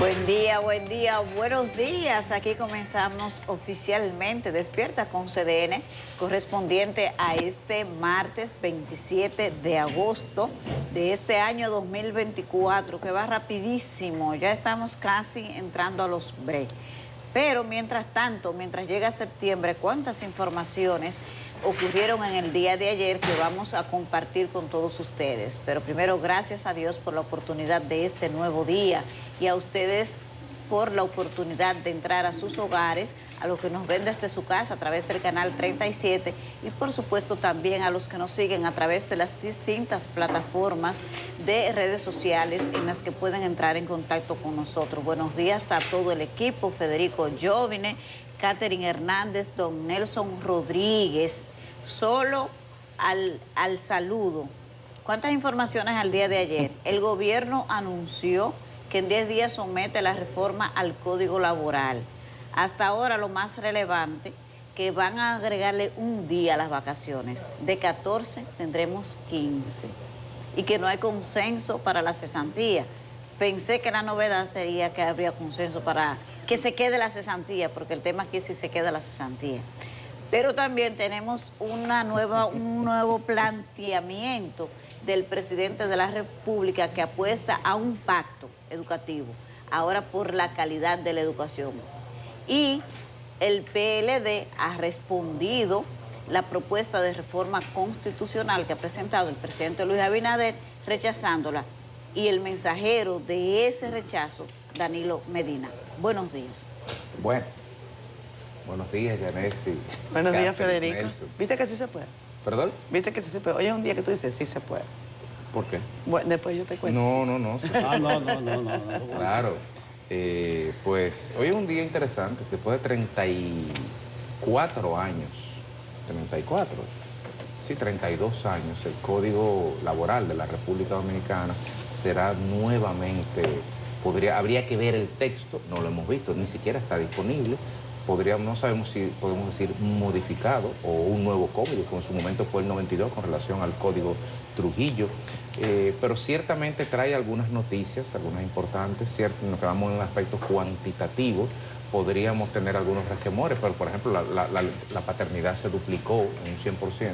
Buen día, buenos días. Aquí comenzamos oficialmente Despierta con CDN, correspondiente a este martes 27 de agosto de este año 2024, que va rapidísimo. Ya estamos casi entrando a los break. Pero mientras tanto, mientras llega septiembre, ¿cuántas informaciones ocurrieron en el día de ayer que vamos a compartir con todos ustedes? Pero primero, gracias a Dios por la oportunidad de este nuevo día y a ustedes por la oportunidad de entrar a sus hogares, a los que nos ven desde su casa a través del canal 37 y por supuesto también a los que nos siguen a través de las distintas plataformas de redes sociales en las que pueden entrar en contacto con nosotros. Buenos días a todo el equipo, Federico Jovine, Catherine Hernández, don Nelson Rodríguez. Solo al saludo. ¿Cuántas informaciones al día de ayer? El gobierno anunció que en 10 días somete la reforma al Código Laboral. Hasta ahora lo más relevante, que van a agregarle un día a las vacaciones. De 14 tendremos 15. Y que no hay consenso para la cesantía. Pensé que la novedad sería que habría consenso para que se quede la cesantía, porque el tema aquí es si se queda la cesantía. Pero también tenemos un nuevo planteamiento del presidente de la República que apuesta a un pacto educativo, ahora por la calidad de la educación. Y el PLD ha respondido la propuesta de reforma constitucional que ha presentado el presidente Luis Abinader, rechazándola. Y el mensajero de ese rechazo, Danilo Medina. Buenos días. Bueno, buenos días, Yanesi. Buenos días, Federico. Nelson. ¿Viste que sí se puede? ¿Perdón? ¿Viste que sí se puede? Hoy es un día que tú dices sí se puede. ¿Por qué? Bueno, después yo te cuento. No. Sí. No. Claro. Pues hoy es un día interesante. Después de 34 años, 34, sí, 32 años, el Código Laboral de la República Dominicana será nuevamente, habría que ver el texto, no lo hemos visto, ni siquiera está disponible. No sabemos si podemos decir modificado o un nuevo código, que en su momento fue el 92 con relación al Código Trujillo, pero ciertamente trae algunas noticias, algunas importantes, cierto, nos quedamos en el aspecto cuantitativo, podríamos tener algunos resquemores, pero por ejemplo la paternidad se duplicó en un 100%,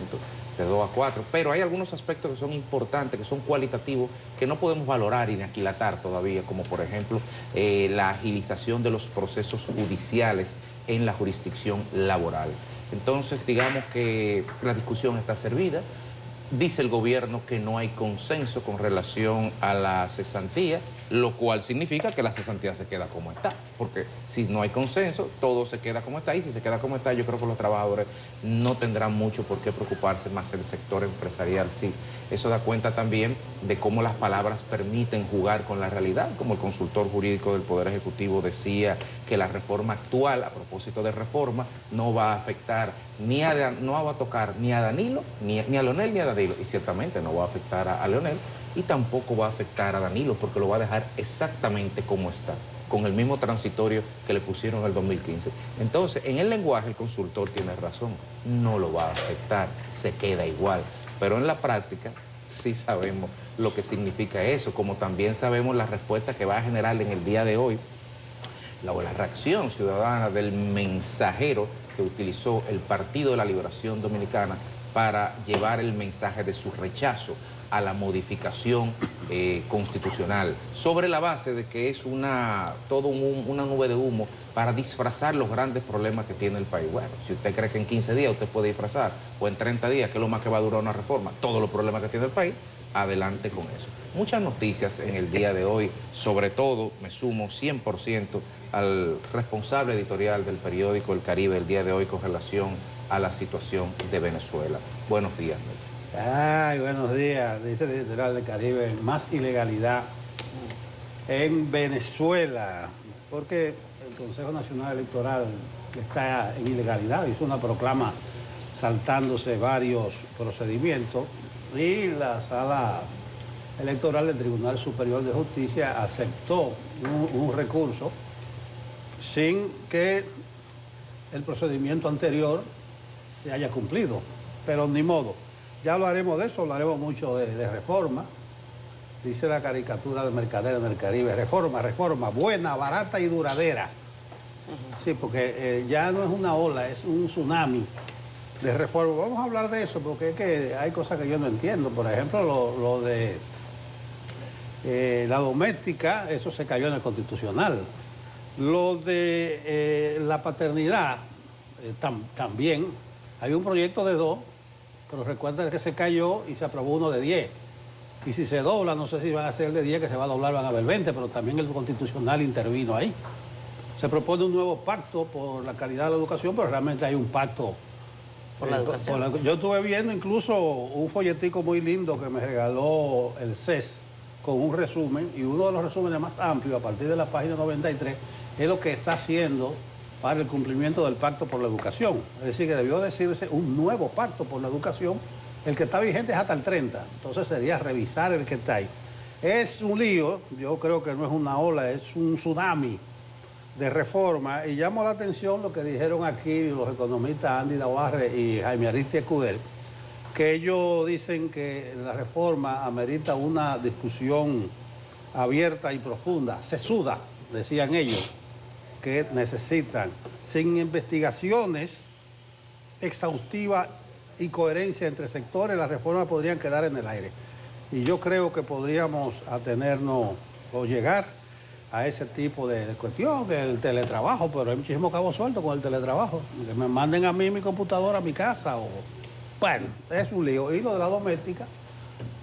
de 2 a 4, pero hay algunos aspectos que son importantes, que son cualitativos, que no podemos valorar y ni aquilatar todavía, como por ejemplo la agilización de los procesos judiciales en la jurisdicción laboral. Entonces, digamos que la discusión está servida. Dice el gobierno que no hay consenso con relación a la cesantía, lo cual significa que la cesantía se queda como está, porque si no hay consenso, todo se queda como está, y si se queda como está, yo creo que los trabajadores no tendrán mucho por qué preocuparse, más el sector empresarial sí. Eso da cuenta también de cómo las palabras permiten jugar con la realidad, como el consultor jurídico del Poder Ejecutivo decía que la reforma actual, a propósito de reforma, no va a afectar no va a tocar ni a Danilo, ni a Leonel, ni a Danilo, y ciertamente no va a afectar a Leonel, y tampoco va a afectar a Danilo, porque lo va a dejar exactamente como está, con el mismo transitorio que le pusieron en el 2015. Entonces, en el lenguaje el consultor tiene razón, no lo va a afectar, se queda igual, pero en la práctica sí sabemos lo que significa eso, como también sabemos la respuesta que va a generar en el día de hoy, la reacción ciudadana del mensajero que utilizó el Partido de la Liberación Dominicana para llevar el mensaje de su rechazo a la modificación constitucional, sobre la base de que es una nube de humo para disfrazar los grandes problemas que tiene el país. Bueno, si usted cree que en 15 días usted puede disfrazar, o en 30 días, que es lo más que va a durar una reforma, todos los problemas que tiene el país, adelante con eso. Muchas noticias en el día de hoy, sobre todo me sumo 100% al responsable editorial del periódico El Caribe el día de hoy con relación a la situación de Venezuela. Buenos días, Nelson. Ay, buenos días, dice el editorial del Caribe, más ilegalidad en Venezuela, porque el Consejo Nacional Electoral está en ilegalidad, hizo una proclama saltándose varios procedimientos y la Sala Electoral del Tribunal Superior de Justicia aceptó un recurso sin que el procedimiento anterior se haya cumplido, pero ni modo. Ya hablaremos de eso, hablaremos mucho de reforma, dice la caricatura de Mercaderes del Caribe, reforma, reforma, buena, barata y duradera. Sí, porque ya no es una ola, es un tsunami de reforma. Vamos a hablar de eso, porque es que hay cosas que yo no entiendo. Por ejemplo, lo de la doméstica, eso se cayó en el Constitucional. Lo de la paternidad, también. Hay un proyecto de 2, pero recuerda que se cayó y se aprobó uno de 10. Y si se dobla, no sé si van a ser el de 10, que se va a doblar, van a haber 20, pero también el Constitucional intervino ahí. Se propone un nuevo pacto por la calidad de la educación, pero realmente hay un pacto Por la educación. yo estuve viendo incluso un folletico muy lindo que me regaló el CES con un resumen, y uno de los resúmenes más amplios, a partir de la página 93, es lo que está haciendo para el cumplimiento del pacto por la educación. Es decir, que debió decirse un nuevo pacto por la educación. El que está vigente es hasta el 30, entonces sería revisar el que está ahí. Es un lío, yo creo que no es una ola, es un tsunami de reforma, y llamo la atención lo que dijeron aquí los economistas Andy Navarre y Jaime Aristia Escudero, que ellos dicen que la reforma amerita una discusión abierta y profunda, sesuda, decían ellos, que necesitan, sin investigaciones exhaustivas y coherencia entre sectores, las reformas podrían quedar en el aire. Y yo creo que podríamos atenernos o llegar a ese tipo de cuestión, el teletrabajo, pero hay muchísimos cabos sueltos con el teletrabajo. Que me manden a mí mi computadora a mi casa, o bueno, es un lío. Y lo de la doméstica,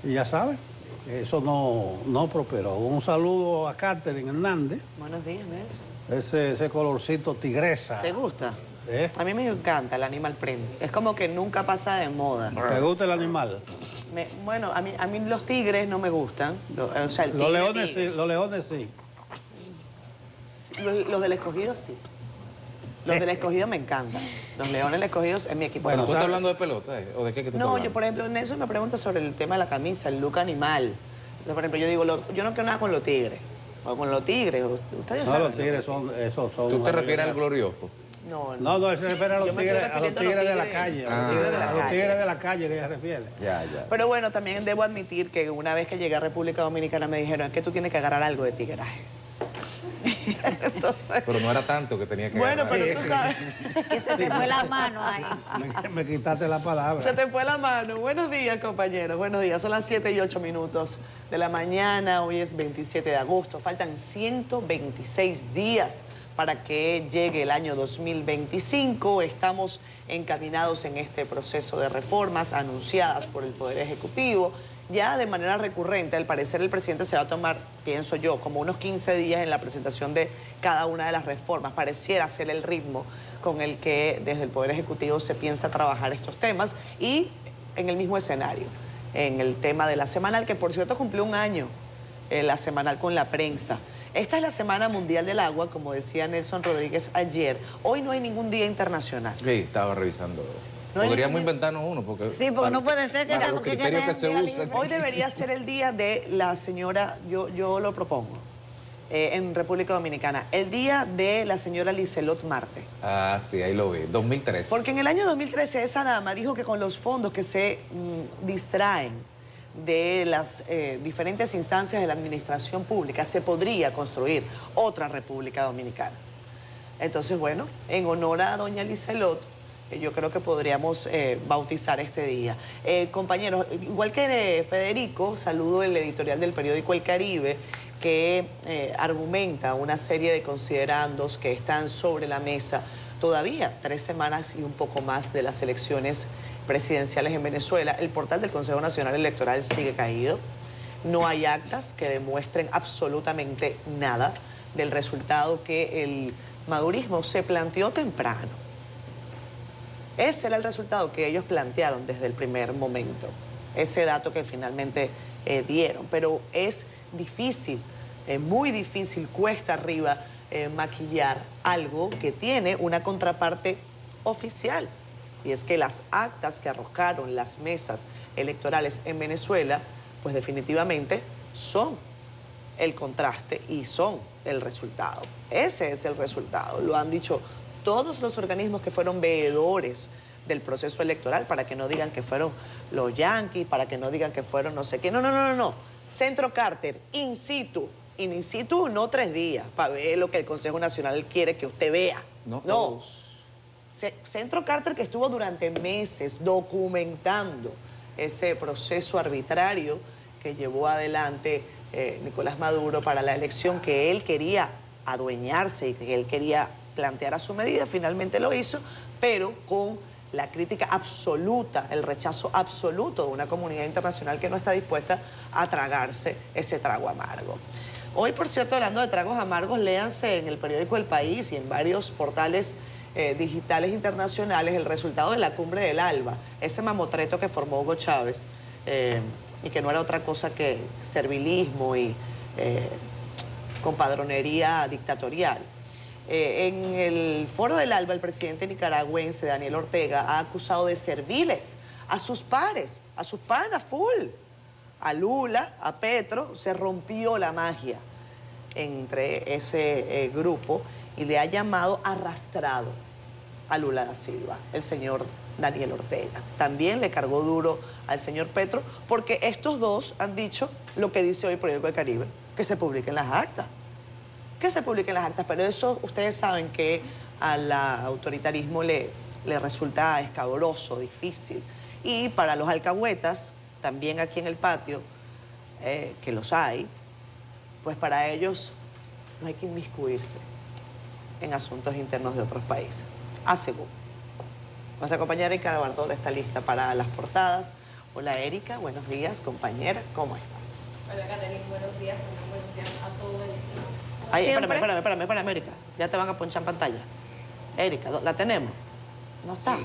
y ya sabes, eso no prosperó. Un saludo a Catherine Hernández. Buenos días, Nelson. Ese colorcito tigresa. ¿Te gusta? ¿Eh? A mí me encanta el animal print. Es como que nunca pasa de moda. ¿Te gusta el animal? Bueno, a mí los tigres no me gustan. O sea, el Los tigre, leones tigre. sí, los leones sí. Los del escogido sí. Los del escogido me encantan. Los leones del escogido es mi equipo. Bueno, ¿Tú ¿sabes? estás hablando de pelota o de qué que tú estás No, hablando? yo por ejemplo, Nelson me pregunta sobre el tema de la camisa, el look animal. Entonces, por ejemplo, yo digo, yo no quiero nada con los tigres. O con los tigres. Ustedes No, saben. los tigres son... Esos son ¿Tú te refieres al glorioso? No, él se refiere a los Yo me estoy tigres, refiriendo a los de la tigres- calle. a los tigres de la A los calle. tigres de la calle que ella refiere. Ya. Pero bueno, también debo admitir que una vez que llegué a República Dominicana me dijeron, es que tú tienes que agarrar algo de tigraje. Entonces, Pero no era tanto que tenía que bueno, agarrar. pero tú sabes, Que se te fue la mano ahí. Me quitaste la palabra. se te fue la mano. Buenos días, compañeros. Buenos días. Son las 7:08 de la mañana. Hoy es 27 de agosto. Faltan 126 días para que llegue el año 2025. Estamos encaminados en este proceso de reformas anunciadas por el Poder Ejecutivo. Ya de manera recurrente, al parecer el presidente se va a tomar, pienso yo, como unos 15 días en la presentación de cada una de las reformas. Pareciera ser el ritmo con el que desde el Poder Ejecutivo se piensa trabajar estos temas, y en el mismo escenario, en el tema de la semanal, que por cierto cumplió un año, la semanal con la prensa. Esta es la Semana Mundial del Agua, como decía Nelson Rodríguez ayer. Hoy no hay ningún día internacional. Sí, estaba revisando eso. No hay Podríamos ningún- inventarnos uno, porque... Sí, porque no puede ser que para sea los porque criterios ya que se tengan usan. Hoy debería ser el día de la señora, yo lo propongo, en República Dominicana, el día de la señora Liselot Marte. Ah, sí, ahí lo vi. 2003. Porque en el año 2013 esa dama dijo que con los fondos que se distraen de las diferentes instancias de la administración pública se podría construir otra República Dominicana. Entonces, bueno, en honor a doña Liselot, yo creo que podríamos bautizar este día. Compañeros, igual que Federico, saludo el editorial del periódico El Caribe, que argumenta una serie de considerandos que están sobre la mesa todavía 3 semanas y un poco más de las elecciones presidenciales en Venezuela. El portal del Consejo Nacional Electoral sigue caído. No hay actas que demuestren absolutamente nada del resultado que el madurismo se planteó temprano. Ese era el resultado que ellos plantearon desde el primer momento, ese dato que finalmente dieron. Pero es difícil, muy difícil, cuesta arriba maquillar algo que tiene una contraparte oficial. Y es que las actas que arrojaron las mesas electorales en Venezuela, pues definitivamente son el contraste y son el resultado. Ese es el resultado, lo han dicho todos los organismos que fueron veedores del proceso electoral, para que no digan que fueron los yanquis, para que no digan que fueron no sé qué. No. Centro Carter, in situ no 3 días, para ver lo que el Consejo Nacional quiere que usted vea. No todos. Centro Carter, que estuvo durante meses documentando ese proceso arbitrario que llevó adelante Nicolás Maduro para la elección, que él quería adueñarse y que él quería plantear a su medida, finalmente lo hizo, pero con la crítica absoluta, el rechazo absoluto de una comunidad internacional que no está dispuesta a tragarse ese trago amargo. Hoy, por cierto, hablando de tragos amargos, léanse en el periódico El País y en varios portales digitales internacionales el resultado de la cumbre del ALBA, ese mamotreto que formó Hugo Chávez y que no era otra cosa que servilismo y compadronería dictatorial. En el foro del ALBA, el presidente nicaragüense Daniel Ortega ha acusado de serviles a sus pares, a sus panas full. A Lula, a Petro, se rompió la magia entre ese grupo y le ha llamado arrastrado a Lula da Silva, el señor Daniel Ortega. También le cargó duro al señor Petro porque estos dos han dicho lo que dice hoy el Periódico del Caribe, que se publiquen las actas. Que se publiquen las actas, pero eso ustedes saben que al autoritarismo le resulta escabroso, difícil. Y para los alcahuetas, también aquí en el patio, que los hay, pues para ellos no hay que inmiscuirse en asuntos internos de otros países. Aseguro. Nuestra compañera Erika Bardot está lista para las portadas. Hola Erika, buenos días, compañera, ¿cómo estás? Hola Catalina, buenos días a todo el equipo. Ay, espérame, Erika, ya te van a ponchar en pantalla. Erika, ¿la tenemos? ¿No está?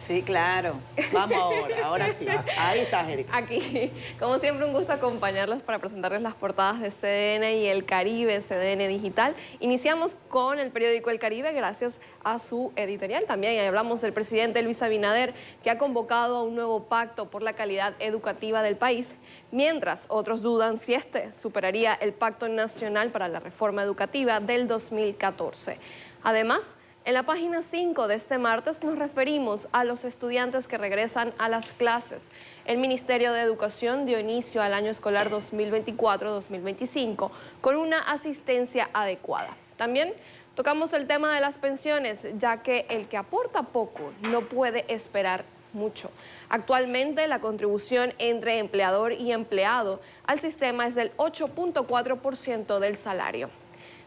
Sí, claro. Vamos ahora sí. Ahí estás, Erika. Aquí, como siempre, un gusto acompañarlos para presentarles las portadas de CDN y El Caribe, CDN Digital. Iniciamos con el periódico El Caribe, gracias a su editorial. También hablamos del presidente Luis Abinader, que ha convocado a un nuevo pacto por la calidad educativa del país, mientras otros dudan si este superaría el Pacto Nacional para la Reforma Educativa del 2014. Además, en la página 5 de este martes nos referimos a los estudiantes que regresan a las clases. El Ministerio de Educación dio inicio al año escolar 2024-2025 con una asistencia adecuada. También tocamos el tema de las pensiones, ya que el que aporta poco no puede esperar mucho. Actualmente la contribución entre empleador y empleado al sistema es del 8.4% del salario.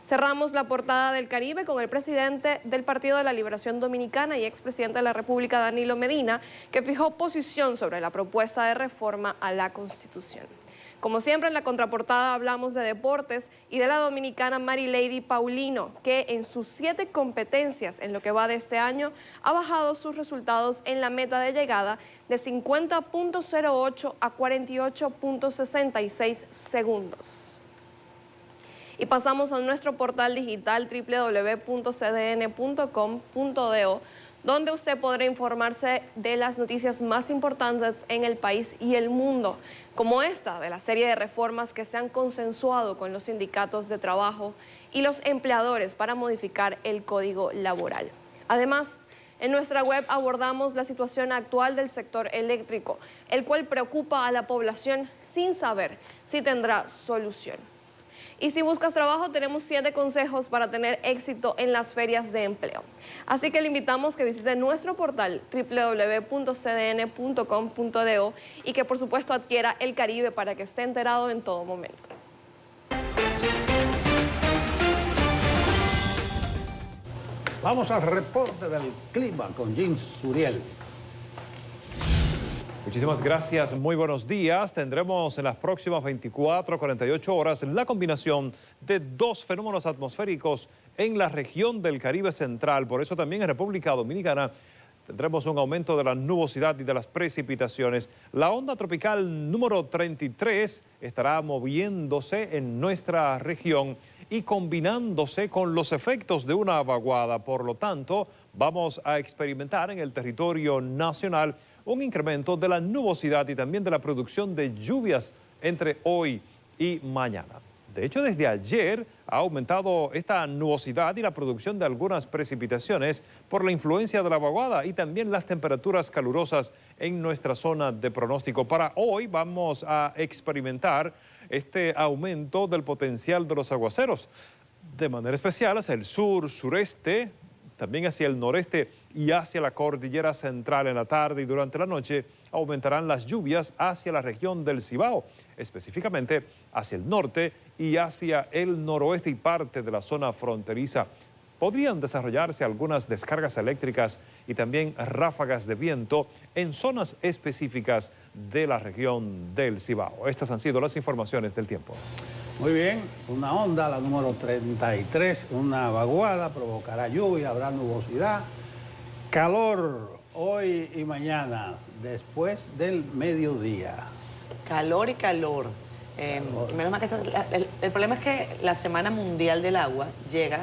Cerramos la portada del Caribe con el presidente del Partido de la Liberación Dominicana y expresidente de la República, Danilo Medina, que fijó posición sobre la propuesta de reforma a la Constitución. Como siempre, en la contraportada hablamos de deportes y de la dominicana Marilady Paulino, que en sus 7 competencias en lo que va de este año ha bajado sus resultados en la meta de llegada de 50.08 a 48.66 segundos. Y pasamos a nuestro portal digital www.cdn.com.do, donde usted podrá informarse de las noticias más importantes en el país y el mundo, como esta de la serie de reformas que se han consensuado con los sindicatos de trabajo y los empleadores para modificar el código laboral. Además, en nuestra web abordamos la situación actual del sector eléctrico, el cual preocupa a la población sin saber si tendrá solución. Y si buscas trabajo, tenemos 7 consejos para tener éxito en las ferias de empleo. Así que le invitamos que visite nuestro portal www.cdn.com.do y que por supuesto adquiera El Caribe para que esté enterado en todo momento. Vamos al reporte del clima con Jim Suriel. Muchísimas gracias, muy buenos días. Tendremos en las próximas 24 a 48 horas la combinación de 2 fenómenos atmosféricos en la región del Caribe Central. Por eso también en República Dominicana tendremos un aumento de la nubosidad y de las precipitaciones. La onda tropical número 33 estará moviéndose en nuestra región y combinándose con los efectos de una vaguada. Por lo tanto, vamos a experimentar en el territorio nacional un incremento de la nubosidad y también de la producción de lluvias entre hoy y mañana. De hecho, desde ayer ha aumentado esta nubosidad y la producción de algunas precipitaciones por la influencia de la vaguada y también las temperaturas calurosas en nuestra zona de pronóstico. Para hoy vamos a experimentar este aumento del potencial de los aguaceros, de manera especial hacia el sur, sureste, también hacia el noreste y hacia la cordillera central. En la tarde y durante la noche aumentarán las lluvias hacia la región del Cibao, específicamente hacia el norte y hacia el noroeste y parte de la zona fronteriza. Podrían desarrollarse algunas descargas eléctricas y también ráfagas de viento en zonas específicas de la región del Cibao. Estas han sido las informaciones del tiempo. Muy bien, una onda, la número 33, una vaguada, provocará lluvia, habrá nubosidad, calor hoy y mañana, después del mediodía. Calor y calor. Menos mal que el problema es que la Semana Mundial del Agua llega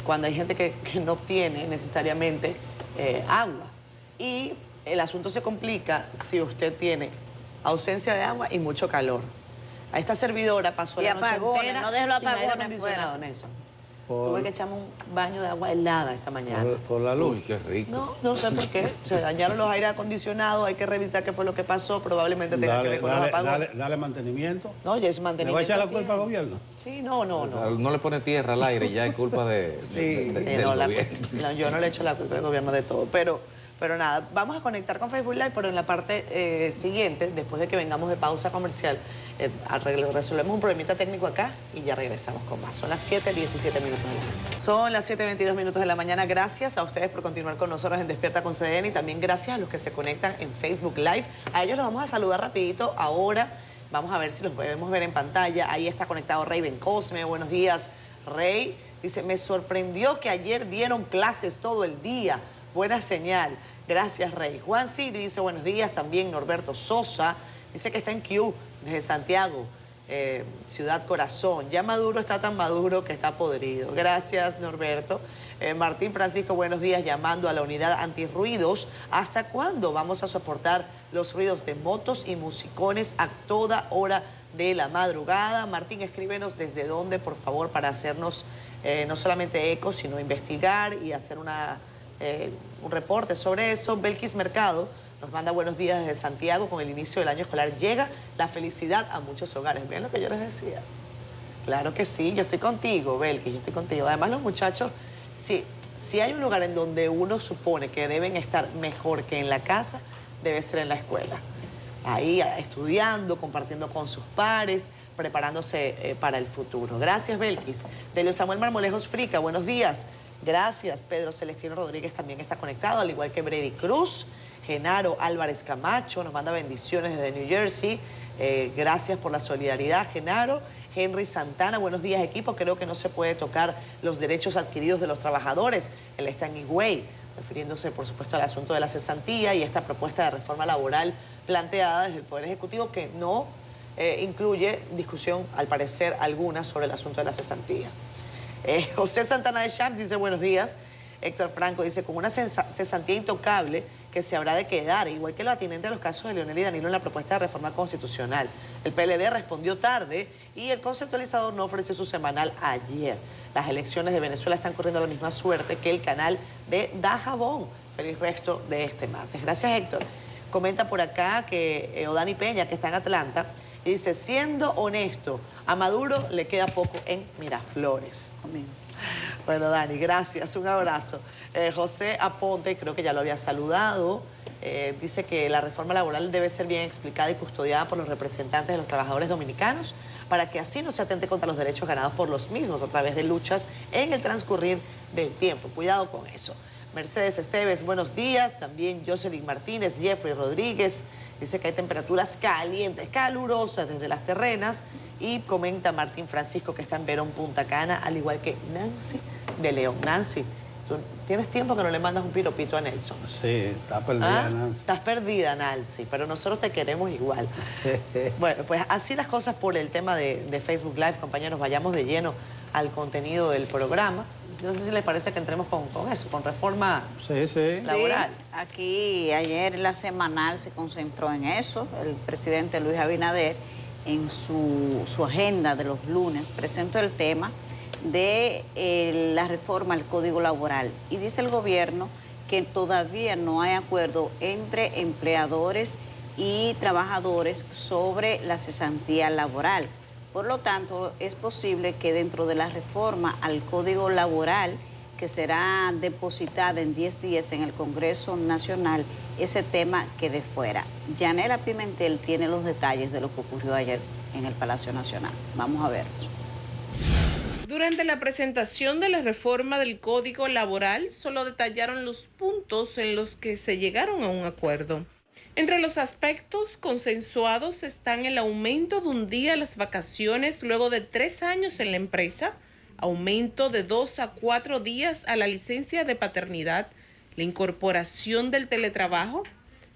cuando hay gente que no obtiene necesariamente agua. Y el asunto se complica si usted tiene ausencia de agua y mucho calor. A esta servidora pasó y la noche apagones, entera no dejes los sin aire apagones acondicionado, fuera. Nelson. Tuve que echarme un baño de agua helada esta mañana. Por la luz. Uy, qué rico. No sé por qué. Se dañaron los aires acondicionados, hay que revisar qué fue lo que pasó. Probablemente tenga que ver con los apagones. Dale mantenimiento. No, ya es ¿Le mantenimiento. va a echar la culpa tiene. al gobierno? Sí, no. No le pone tierra al aire, ya es culpa del No, gobierno. yo no le echo la culpa al gobierno de todo, pero nada, vamos a conectar con Facebook Live, pero en la parte siguiente, después de que vengamos de pausa comercial, resolvemos un problemita técnico acá y ya regresamos con más. Son las 7:17 minutos de la mañana. Son las 7:22 minutos de la mañana. Gracias a ustedes por continuar con nosotros en Despierta con CDN y también gracias a los que se conectan en Facebook Live. A ellos los vamos a saludar rapidito ahora. Vamos a ver si los podemos ver en pantalla. Ahí está conectado Rey Bencosme. Buenos días, Rey. Dice, me sorprendió que ayer dieron clases todo el día. Buena señal. Gracias, Rey. Juan Cid dice, buenos días. También Norberto Sosa. Dice que está en Q, desde Santiago, Ciudad Corazón. Ya Maduro está tan maduro que está podrido. Gracias, Norberto. Martín Francisco, buenos días. Llamando a la unidad antirruidos. ¿Hasta cuándo vamos a soportar los ruidos de motos y musicones a toda hora de la madrugada? Martín, escríbenos desde dónde, por favor, para hacernos no solamente eco, sino investigar y hacer un reporte sobre eso. Belkis Mercado nos manda buenos días desde Santiago. Con el inicio del año escolar llega la felicidad a muchos hogares. ¿Ven lo que yo les decía? Claro que sí, yo estoy contigo, Belkis, yo estoy contigo. Además, los muchachos, si hay un lugar en donde uno supone que deben estar mejor que en la casa, debe ser en la escuela. Ahí estudiando, compartiendo con sus pares, preparándose para el futuro. Gracias, Belkis. Delio Samuel Marmolejos Frica, buenos días. Gracias. Pedro Celestino Rodríguez también está conectado, al igual que Brady Cruz. Genaro Álvarez Camacho nos manda bendiciones desde New Jersey. Gracias por la solidaridad, Genaro. Henry Santana, buenos días, equipo. Creo que no se puede tocar los derechos adquiridos de los trabajadores. Él está en Higüey, refiriéndose, por supuesto, al asunto de la cesantía y esta propuesta de reforma laboral planteada desde el Poder Ejecutivo que no incluye discusión, al parecer, alguna sobre el asunto de la cesantía. José Santana de Champs dice buenos días. Héctor Franco dice, con una cesantía intocable que se habrá de quedar, igual que lo atinente a los casos de Leonel y Danilo en la propuesta de reforma constitucional. El PLD respondió tarde y el conceptualizador no ofreció su semanal ayer. Las elecciones de Venezuela están corriendo la misma suerte que el canal de Dajabón. Feliz resto de este martes. Gracias, Héctor. Comenta por acá que Odani Peña, que está en Atlanta, y dice, siendo honesto, a Maduro le queda poco en Miraflores. Amén. Bueno, Dani, gracias, un abrazo. José Aponte, creo que ya lo había saludado, dice que la reforma laboral debe ser bien explicada y custodiada por los representantes de los trabajadores dominicanos para que así no se atente contra los derechos ganados por los mismos a través de luchas en el transcurrir del tiempo. Cuidado con eso. Mercedes Esteves, buenos días. También Jocelyn Martínez, Jeffrey Rodríguez. Dice que hay temperaturas calientes, calurosas desde las terrenas. Y comenta Martín Francisco que está en Verón, Punta Cana, al igual que Nancy de León. Nancy, ¿tú tienes tiempo que no le mandas un piropito a Nelson? Sí, está perdida, Nancy. Estás perdida, Nancy, pero nosotros te queremos igual. Bueno, pues así las cosas por el tema de Facebook Live, compañeros. Vayamos de lleno al contenido del programa. No sé si les parece que entremos con eso, con reforma laboral. Sí, aquí ayer la semanal se concentró en eso. El presidente Luis Abinader, en su agenda de los lunes, presentó el tema de la reforma al Código Laboral. Y dice el gobierno que todavía no hay acuerdo entre empleadores y trabajadores sobre la cesantía laboral. Por lo tanto, es posible que dentro de la reforma al Código Laboral, que será depositada en 10 días en el Congreso Nacional, ese tema quede fuera. Yanela Pimentel tiene los detalles de lo que ocurrió ayer en el Palacio Nacional. Vamos a ver. Durante la presentación de la reforma del Código Laboral, solo detallaron los puntos en los que se llegaron a un acuerdo. Entre los aspectos consensuados están el aumento de un día a las vacaciones luego de 3 años en la empresa, aumento de 2 a 4 días a la licencia de paternidad, la incorporación del teletrabajo,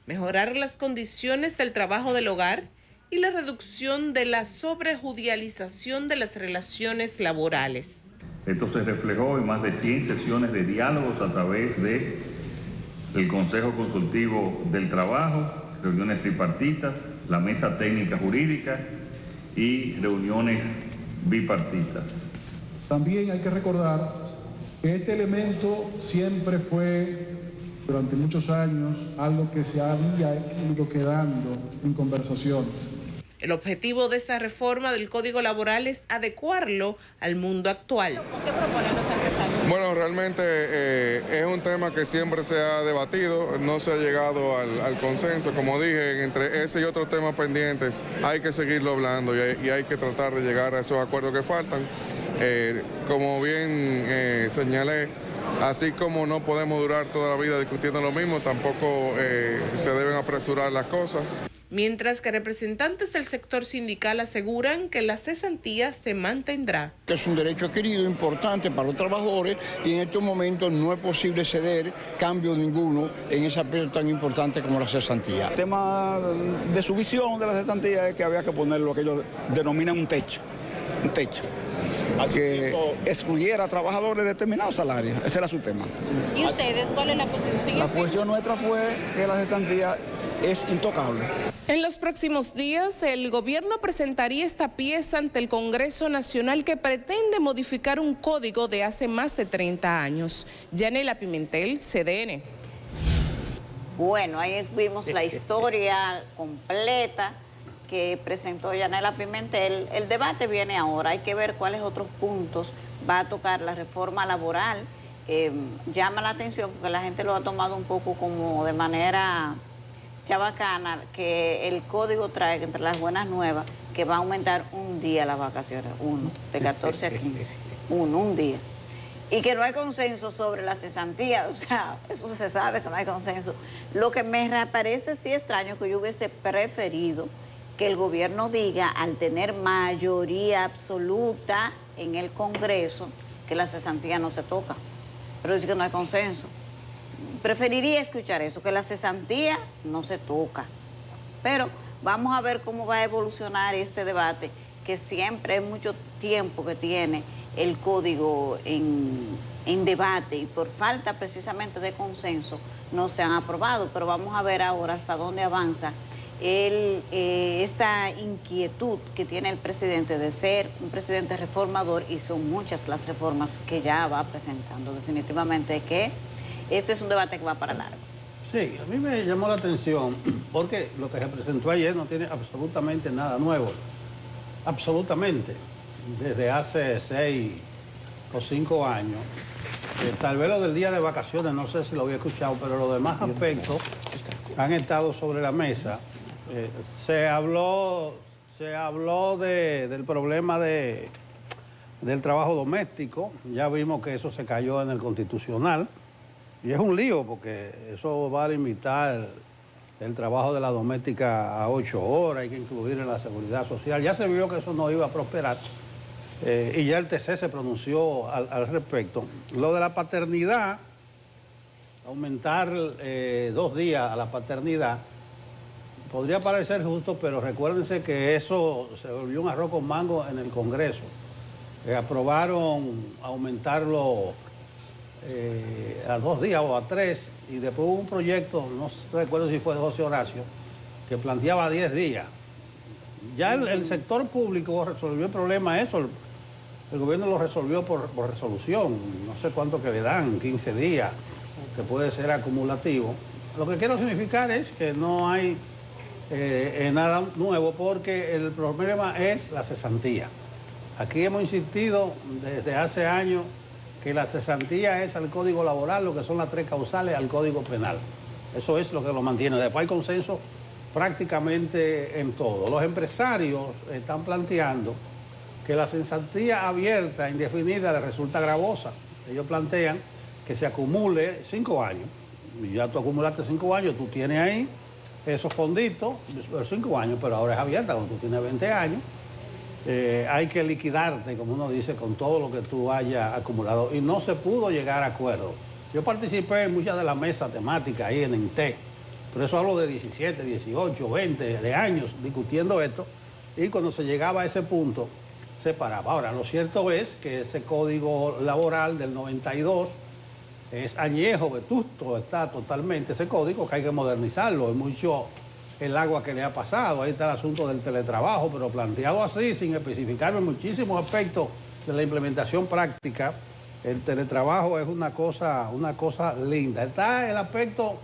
mejorar las condiciones del trabajo del hogar y la reducción de la sobrejudicialización de las relaciones laborales. Esto se reflejó en más de 100 sesiones de diálogos a través del Consejo Consultivo del Trabajo, reuniones tripartitas, la Mesa Técnica Jurídica y reuniones bipartitas. También hay que recordar que este elemento siempre fue, durante muchos años, algo que se había ido quedando en conversaciones. El objetivo de esta reforma del Código Laboral es adecuarlo al mundo actual. ¿Qué proponen los empresarios? Bueno, realmente es un tema que siempre se ha debatido, no se ha llegado al consenso. Como dije, entre ese y otros temas pendientes hay que seguirlo hablando y hay que tratar de llegar a esos acuerdos que faltan. Como bien señalé, así como no podemos durar toda la vida discutiendo lo mismo, tampoco se deben apresurar las cosas. Mientras que representantes del sector sindical aseguran que la cesantía se mantendrá. Es un derecho adquirido importante para los trabajadores y en estos momentos no es posible ceder cambio ninguno en ese aspecto tan importante como la cesantía. El tema de su visión de la cesantía es que había que poner lo que ellos denominan un techo. Que excluyera a trabajadores de determinados salarios. Ese era su tema. ¿Y ustedes cuál es la posición? La posición nuestra fue que la cesantía es intocable. En los próximos días, el gobierno presentaría esta pieza ante el Congreso Nacional que pretende modificar un código de hace más de 30 años. Yanela Pimentel, CDN. Bueno, ahí vimos la historia completa que presentó Yanela Pimentel. El debate viene ahora, hay que ver cuáles otros puntos va a tocar la reforma laboral. Llama la atención porque la gente lo ha tomado un poco como de manera chabacana, que el código trae entre las buenas nuevas que va a aumentar un día las vacaciones, de 14 a 15, un día. Y que no hay consenso sobre la cesantía, o sea, eso se sabe que no hay consenso. Lo que me parece sí extraño que yo hubiese preferido que el gobierno diga, al tener mayoría absoluta en el Congreso, que la cesantía no se toca. Pero dice que no hay consenso. Preferiría escuchar eso, que la cesantía no se toca. Pero vamos a ver cómo va a evolucionar este debate, que siempre es mucho tiempo que tiene el código en debate y por falta precisamente de consenso no se han aprobado. Pero vamos a ver ahora hasta dónde avanza esta inquietud que tiene el presidente de ser un presidente reformador, y son muchas las reformas que ya va presentando. Definitivamente que este es un debate que va para largo. Sí, a mí me llamó la atención porque lo que se presentó ayer no tiene absolutamente nada nuevo. Absolutamente. Desde hace 6 o 5 años. Tal vez lo del día de vacaciones, no sé si lo había escuchado, pero los demás aspectos han estado sobre la mesa. Se habló del problema del trabajo doméstico. Ya vimos que eso se cayó en el Constitucional. Y es un lío porque eso va a limitar el trabajo de la doméstica a 8 horas, hay que incluir en la seguridad social. Ya se vio que eso no iba a prosperar y ya el TC se pronunció al respecto. Lo de la paternidad, aumentar 2 días a la paternidad, podría parecer justo, pero recuérdense que eso se volvió un arroz con mango en el Congreso. Aprobaron aumentarlo a 2 días o a 3, y después hubo un proyecto, no recuerdo si fue de José Horacio, que planteaba 10 días. Ya el sector público resolvió el problema, eso, el gobierno lo resolvió por resolución, no sé cuánto que le dan, 15 días, que puede ser acumulativo. Lo que quiero significar es que no hay nada nuevo, porque el problema es la cesantía. Aquí hemos insistido desde hace años que la cesantía es al Código Laboral, lo que son las 3 causales al Código Penal. Eso es lo que lo mantiene. Después hay consenso prácticamente en todo. Los empresarios están planteando que la cesantía abierta, indefinida, les resulta gravosa. Ellos plantean que se acumule 5 años. Y ya tú acumulaste 5 años, tú tienes ahí esos fonditos por 5 años, pero ahora es abierta cuando tú tienes 20 años. Hay que liquidarte, como uno dice, con todo lo que tú hayas acumulado. Y no se pudo llegar a acuerdo. Yo participé en muchas de las mesas temáticas ahí en INTE. Por eso hablo de 17, 18, 20 de años discutiendo esto. Y cuando se llegaba a ese punto, se paraba. Ahora, lo cierto es que ese Código Laboral del 92 es añejo, vetusto, está totalmente ese código, que hay que modernizarlo. Es mucho el agua que le ha pasado. Ahí está el asunto del teletrabajo, pero planteado así, sin especificar en muchísimos aspectos de la implementación práctica, el teletrabajo es una cosa linda. Está el aspecto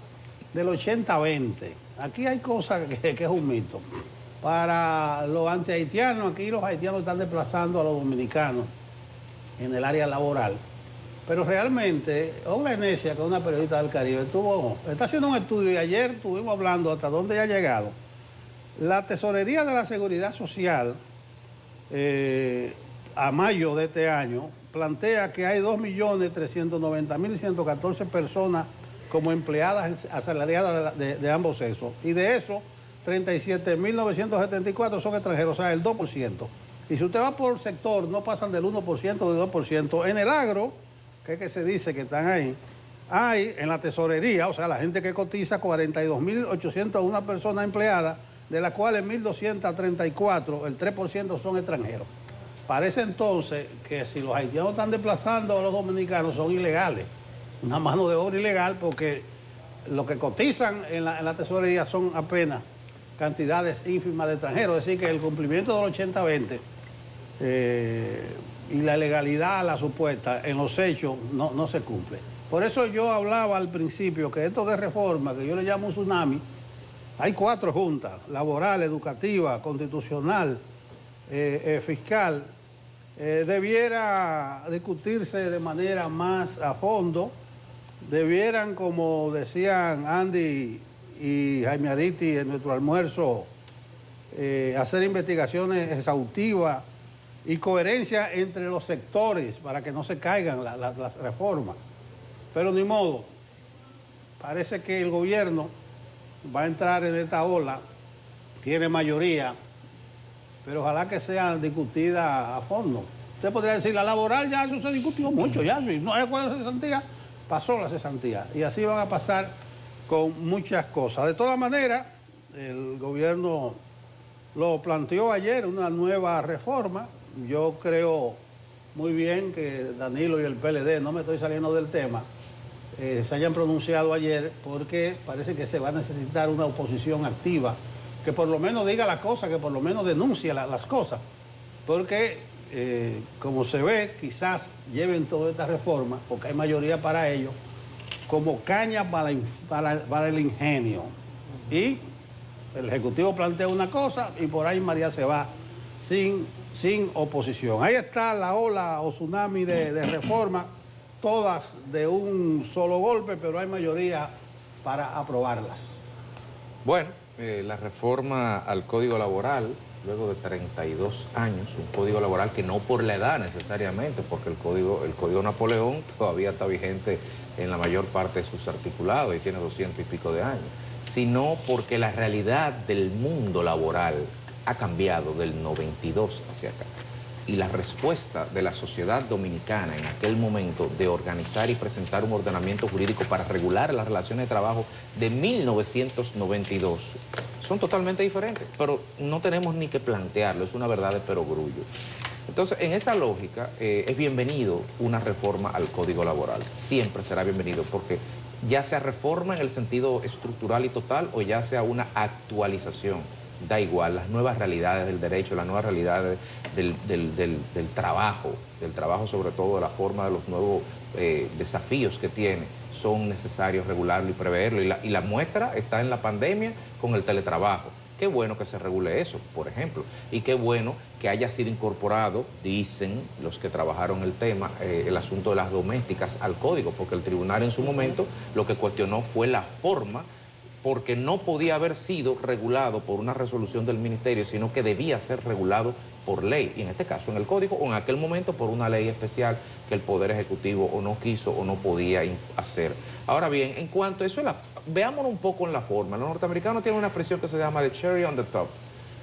del 80-20. Aquí hay cosas que es un mito. Para los antihaitianos, aquí los haitianos están desplazando a los dominicanos en el área laboral. Pero realmente, Olga Enesia, que es una periodista del Caribe, está haciendo un estudio y ayer estuvimos hablando hasta dónde ya ha llegado. La Tesorería de la Seguridad Social, a mayo de este año, plantea que hay 2.390.114 personas como empleadas asalariadas de ambos sexos. Y de eso, 37.974 son extranjeros, o sea, el 2%. Y si usted va por sector, no pasan del 1%, del 2%. En el agro, que es que se dice que están ahí, hay en la tesorería, o sea, la gente que cotiza, 42.801 personas empleadas, de las cuales 1.234, el 3% son extranjeros. Parece entonces que si los haitianos están desplazando a los dominicanos son ilegales, una mano de obra ilegal, porque lo que cotizan en la tesorería son apenas cantidades ínfimas de extranjeros, es decir, que el cumplimiento del 80-20 y la legalidad, la supuesta, en los hechos no se cumple. Por eso yo hablaba al principio que esto de reforma, que yo le llamo un tsunami, hay 4 juntas, laboral, educativa, constitucional, fiscal, debiera discutirse de manera más a fondo, debieran, como decían Andy y Jaime Ariti en nuestro almuerzo, hacer investigaciones exhaustivas y coherencia entre los sectores para que no se caigan las reformas. Pero ni modo, parece que el gobierno va a entrar en esta ola, tiene mayoría, pero ojalá que sean discutidas a fondo. Usted podría decir, la laboral ya eso se discutió mucho, ya si no hay acuerdo de cesantía, pasó la cesantía. Y así van a pasar con muchas cosas. De todas maneras, el gobierno lo planteó ayer, una nueva reforma. Yo creo muy bien que Danilo y el PLD, no me estoy saliendo del tema, se hayan pronunciado ayer, porque parece que se va a necesitar una oposición activa, que por lo menos diga las cosas, que por lo menos denuncie las cosas, porque como se ve, quizás lleven toda esta reforma, porque hay mayoría para ello, como caña para el ingenio. Y el Ejecutivo plantea una cosa y por ahí María se va sin oposición. Ahí está la ola o tsunami de reforma, todas de un solo golpe, pero hay mayoría para aprobarlas. Bueno, la reforma al Código Laboral, luego de 32 años, un Código Laboral que no por la edad necesariamente, porque el Código Napoleón todavía está vigente en la mayor parte de sus articulados y tiene 200 y pico de años, sino porque la realidad del mundo laboral ha cambiado del 92 hacia acá. Y la respuesta de la sociedad dominicana en aquel momento de organizar y presentar un ordenamiento jurídico para regular las relaciones de trabajo de 1992 son totalmente diferentes, pero no tenemos ni que plantearlo, es una verdad de perogrullo. Entonces, en esa lógica, es bienvenido una reforma al Código Laboral, siempre será bienvenido, porque ya sea reforma en el sentido estructural y total o ya sea una actualización, da igual, las nuevas realidades del derecho, las nuevas realidades del trabajo sobre todo, de la forma de los nuevos desafíos que tiene, son necesarios regularlo y preverlo. Y la muestra está en la pandemia con el teletrabajo. Qué bueno que se regule eso, por ejemplo, y qué bueno que haya sido incorporado, dicen los que trabajaron el tema, el asunto de las domésticas al código, porque el tribunal en su momento lo que cuestionó fue la forma, porque no podía haber sido regulado por una resolución del ministerio, sino que debía ser regulado por ley, y en este caso en el código, o en aquel momento por una ley especial que el Poder Ejecutivo o no quiso o no podía hacer. Ahora bien, en cuanto a eso, veámonos un poco en la forma. Los norteamericanos tienen una expresión que se llama the cherry on the top.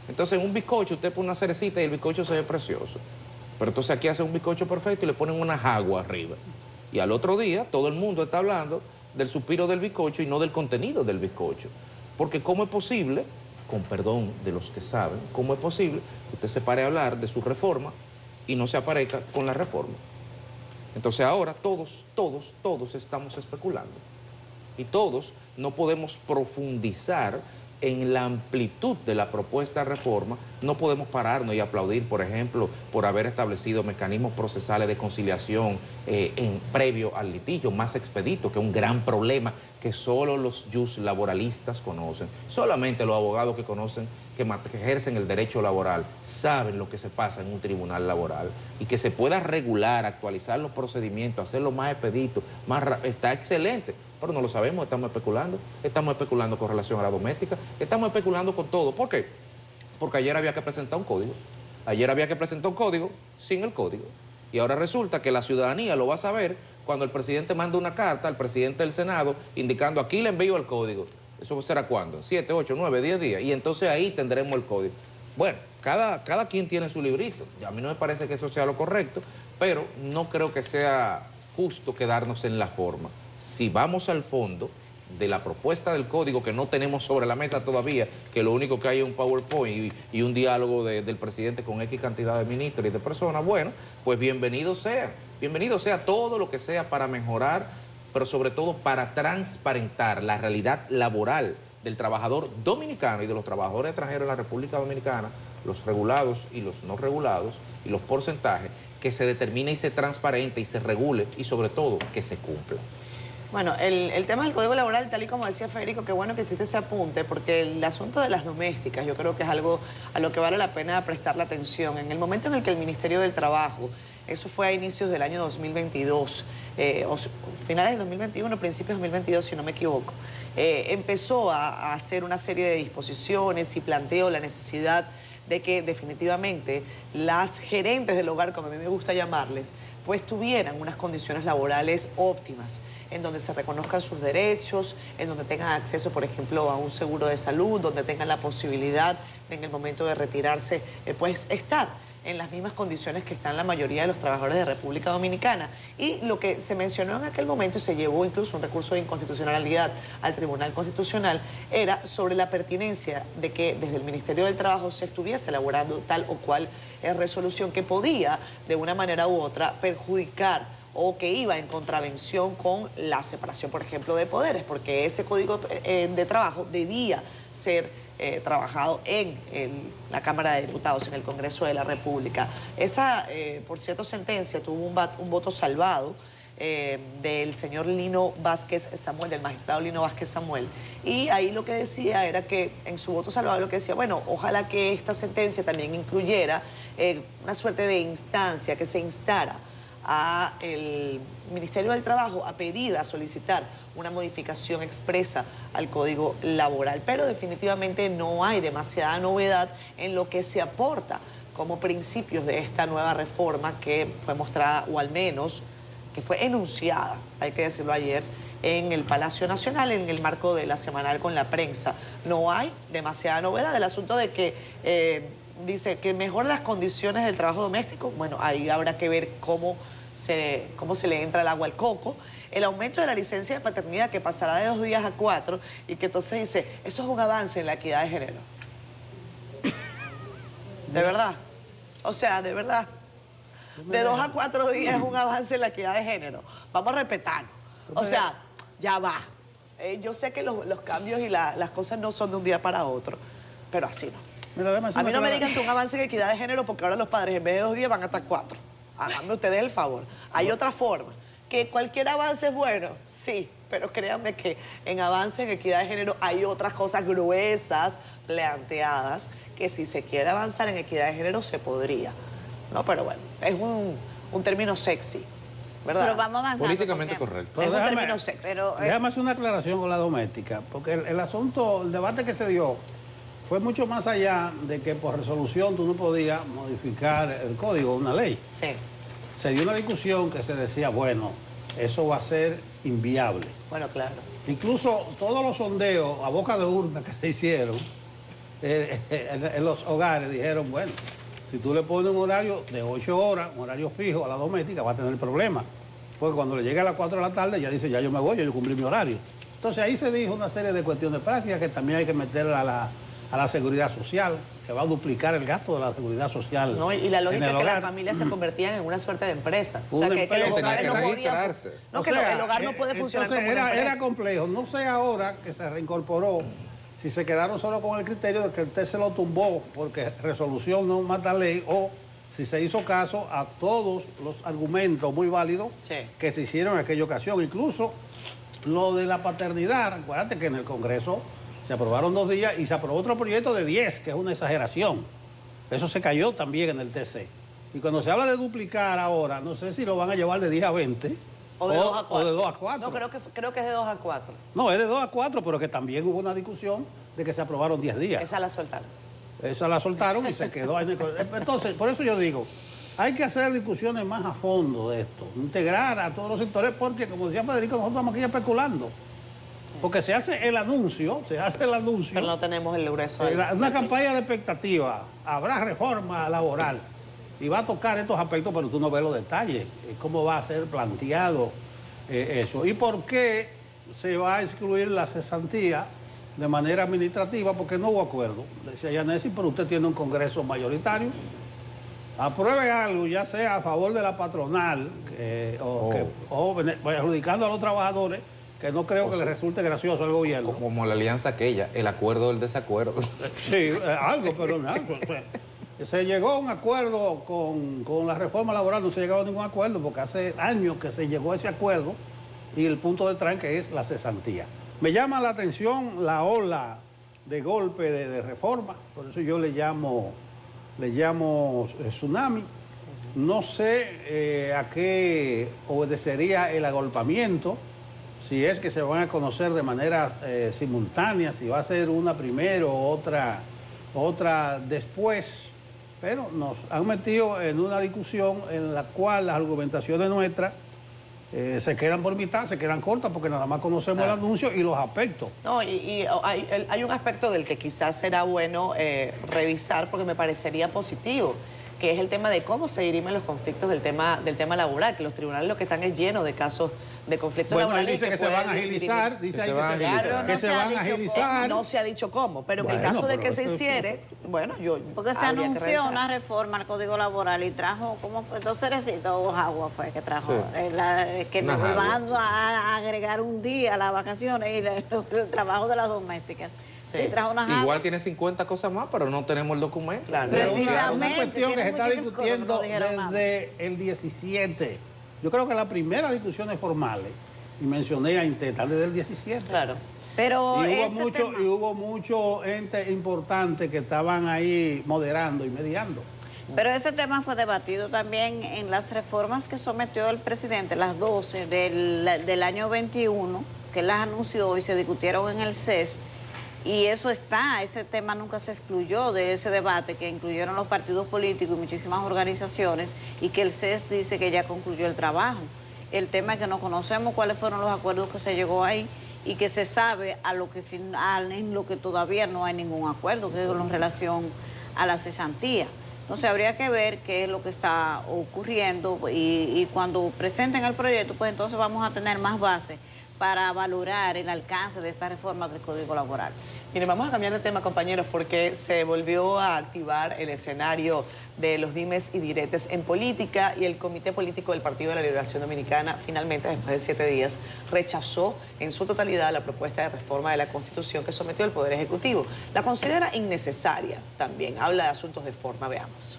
Entonces, en un bizcocho usted pone una cerecita y el bizcocho se ve precioso. Pero entonces aquí hace un bizcocho perfecto y le ponen una jagua arriba. Y al otro día todo el mundo está hablando del suspiro del bizcocho y no del contenido del bizcocho. Porque ¿cómo es posible, con perdón de los que saben, cómo es posible que usted se pare a hablar de su reforma y no se aparezca con la reforma? Entonces ahora todos estamos especulando. Y todos no podemos profundizar en la amplitud de la propuesta de reforma, no podemos pararnos y aplaudir, por ejemplo, por haber establecido mecanismos procesales de conciliación previo al litigio, más expedito, que es un gran problema que solo los laboralistas conocen. Solamente los abogados que conocen, que ejercen el derecho laboral, saben lo que se pasa en un tribunal laboral. Y que se pueda regular, actualizar los procedimientos, hacerlo más expedito, está excelente. Pero no lo sabemos, estamos especulando con relación a la doméstica, estamos especulando con todo. ¿Por qué? Porque ayer había que presentar un código. Ayer había que presentar un código sin el código. Y ahora resulta que la ciudadanía lo va a saber cuando el presidente manda una carta al presidente del Senado indicando aquí le envío el código. ¿Eso será cuándo? 7, 8, 9, 10 días. Y entonces ahí tendremos el código. Bueno, cada quien tiene su librito. Y a mí no me parece que eso sea lo correcto, pero no creo que sea justo quedarnos en la forma. Si vamos al fondo de la propuesta del código que no tenemos sobre la mesa todavía, que lo único que hay es un PowerPoint y un diálogo del presidente con X cantidad de ministros y de personas, bueno, pues bienvenido sea todo lo que sea para mejorar, pero sobre todo para transparentar la realidad laboral del trabajador dominicano y de los trabajadores extranjeros en la República Dominicana, los regulados y los no regulados, y los porcentajes, que se determine y se transparente y se regule, y sobre todo que se cumpla. Bueno, el tema del Código Laboral, tal y como decía Federico, qué bueno que hiciste ese apunte, porque el asunto de las domésticas yo creo que es algo a lo que vale la pena prestarle atención. En el momento en el que el Ministerio del Trabajo, eso fue a inicios del año 2022, o finales de 2021, principios de 2022, si no me equivoco, empezó a hacer una serie de disposiciones y planteó la necesidad de que definitivamente las gerentes del hogar, como a mí me gusta llamarles, pues tuvieran unas condiciones laborales óptimas, en donde se reconozcan sus derechos, en donde tengan acceso, por ejemplo, a un seguro de salud, donde tengan la posibilidad de, en el momento de retirarse, pues estar en las mismas condiciones que están la mayoría de los trabajadores de República Dominicana. Y lo que se mencionó en aquel momento, y se llevó incluso un recurso de inconstitucionalidad al Tribunal Constitucional, era sobre la pertinencia de que desde el Ministerio del Trabajo se estuviese elaborando tal o cual resolución que podía, de una manera u otra, perjudicar o que iba en contravención con la separación, por ejemplo, de poderes, porque ese Código de Trabajo debía ser trabajado en la Cámara de Diputados, en el Congreso de la República. Esa, por cierto, sentencia tuvo un voto salvado del señor Lino Vázquez Samuel, del magistrado Lino Vázquez Samuel, y ahí lo que decía era que, en su voto salvado, lo que decía, bueno, ojalá que esta sentencia también incluyera una suerte de instancia, que se instara a el Ministerio del Trabajo a pedir, a solicitar una modificación expresa al Código Laboral. Pero definitivamente no hay demasiada novedad en lo que se aporta como principios de esta nueva reforma que fue mostrada, o al menos que fue enunciada, hay que decirlo, ayer en el Palacio Nacional en el marco de la semanal con la prensa. No hay demasiada novedad. El asunto de que dice que mejoran las condiciones del trabajo doméstico, bueno, ahí habrá que ver cómo se le entra el agua al coco. El aumento de la licencia de paternidad, que pasará de 2 días a 4, y que entonces dice, eso es un avance en la equidad de género. ¿De verdad? O sea, de verdad. De 2 a 4 días es un avance en la equidad de género. Vamos a respetarlo. O sea, ya va. Yo sé que los cambios y las cosas no son de un día para otro, pero así no. A mí no me digan que un avance en equidad de género, porque ahora los padres en vez de 2 días van hasta 4. Háganme ustedes el favor. Hay otra forma. ¿Que cualquier avance es bueno? Sí, pero créanme que en avance en equidad de género hay otras cosas gruesas planteadas que si se quiere avanzar en equidad de género se podría, ¿no? Pero bueno, es un término sexy, ¿verdad? Pero vamos avanzando. Políticamente correcto. Es Pero un término sexy. Pero Déjame hacer una aclaración con la doméstica, porque el asunto, el debate que se dio fue mucho más allá de que por resolución tú no podías modificar el código, una ley. Sí. Se dio una discusión que se decía, bueno, eso va a ser inviable. Bueno, claro. Incluso todos los sondeos a boca de urna que se hicieron en los hogares dijeron, bueno, si tú le pones un horario de 8 horas, un horario fijo a la doméstica, va a tener problemas. Porque cuando le llegue a las 4 de la tarde, ya dice, ya yo me voy, yo cumplí mi horario. Entonces ahí se dijo una serie de cuestiones prácticas que también hay que meter a la seguridad social, que va a duplicar el gasto de la seguridad social. No, y la lógica en el es que las hogar. familias se convertían en una suerte de empresa. O Una sea, que empresa. los hogares no Tenía que podían... registrarse. No, O que sea, el hogar no puede funcionar como entonces una empresa. era complejo. No sé ahora que se reincorporó, si se quedaron solo con el criterio de que el TEC se lo tumbó porque resolución no mata ley, o si se hizo caso a todos los argumentos muy válidos Sí. que se hicieron en aquella ocasión. Incluso lo de la paternidad, acuérdate que en el Congreso se aprobaron 2 días y se aprobó otro proyecto de 10, que es una exageración. Eso se cayó también en el TC. Y cuando se habla de duplicar ahora, no sé si lo van a llevar de 10 a 20 O de 2 a 4. o de 2 a 4. No, creo que es de 2 a 4. No, es de 2 a 4, pero que también hubo una discusión de que se aprobaron 10 días. Esa la soltaron. Esa la soltaron y se quedó ahí. Entonces, por eso yo digo, hay que hacer discusiones más a fondo de esto, integrar a todos los sectores, porque como decía Federico, nosotros estamos aquí especulando. Porque se hace el anuncio, Pero no tenemos el grueso. una campaña de expectativa, habrá reforma laboral y va a tocar estos aspectos, pero tú no ves los detalles, cómo va a ser planteado eso y por qué se va a excluir la cesantía de manera administrativa, porque no hubo acuerdo. Decía Yanesi, pero usted tiene un congreso mayoritario, apruebe algo, ya sea a favor de la patronal o perjudicando a los trabajadores, que no creo que le resulte gracioso al gobierno. Como la alianza aquella, el acuerdo del desacuerdo. Sí, algo, pero nada. Se llegó a un acuerdo con la reforma laboral, no se llegó a ningún acuerdo, porque hace años que se llegó a ese acuerdo y el punto de tranque es la cesantía. Me llama la atención la ola de golpe de reforma, por eso yo le llamo tsunami. No sé a qué obedecería el agolpamiento, si es que se van a conocer de manera simultánea, si va a ser una primero, otra después, pero nos han metido en una discusión en la cual las argumentaciones nuestras se quedan por mitad, se quedan cortas porque nada más conocemos el anuncio y los aspectos. No, y hay un aspecto del que quizás será bueno revisar porque me parecería positivo, que es el tema de cómo se dirimen los conflictos del tema laboral, que los tribunales lo que están es llenos de casos de conflictos laborales. Dice que se van a agilizar, dice ahí que se van a agilizar. No se ha dicho cómo, pero en el caso de que se hiciere, bueno, porque se anunció una reforma al Código Laboral y trajo, ¿cómo fue? 2 cerecitos o agua fue que trajo, que nos van a agregar un día a las vacaciones y el trabajo de las domésticas. Sí, trajo unas Igual aguas. tiene 50 cosas más, pero no tenemos el documento. Claro. Precisamente. Una cuestión que se está discutiendo desde el 17. Yo creo que las primeras discusiones formales, y mencioné a Inteta, desde el 17. Claro. Pero y hubo muchos entes importantes que estaban ahí moderando y mediando. Pero ese tema fue debatido también en las reformas que sometió el presidente, las 12 del año 21, que las anunció y se discutieron en el CES. Y eso ese tema nunca se excluyó de ese debate que incluyeron los partidos políticos y muchísimas organizaciones y que el CES dice que ya concluyó el trabajo. El tema es que no conocemos cuáles fueron los acuerdos que se llegó ahí y que se sabe en lo que todavía no hay ningún acuerdo, que es en relación a la cesantía. Entonces habría que ver qué es lo que está ocurriendo y cuando presenten el proyecto, pues entonces vamos a tener más bases para valorar el alcance de esta reforma del Código Laboral. Miren, vamos a cambiar de tema, compañeros, porque se volvió a activar el escenario de los dimes y diretes en política y el Comité Político del Partido de la Liberación Dominicana, finalmente, después de 7 días, rechazó en su totalidad la propuesta de reforma de la Constitución que sometió el Poder Ejecutivo. La considera innecesaria también. Habla de asuntos de forma, veamos.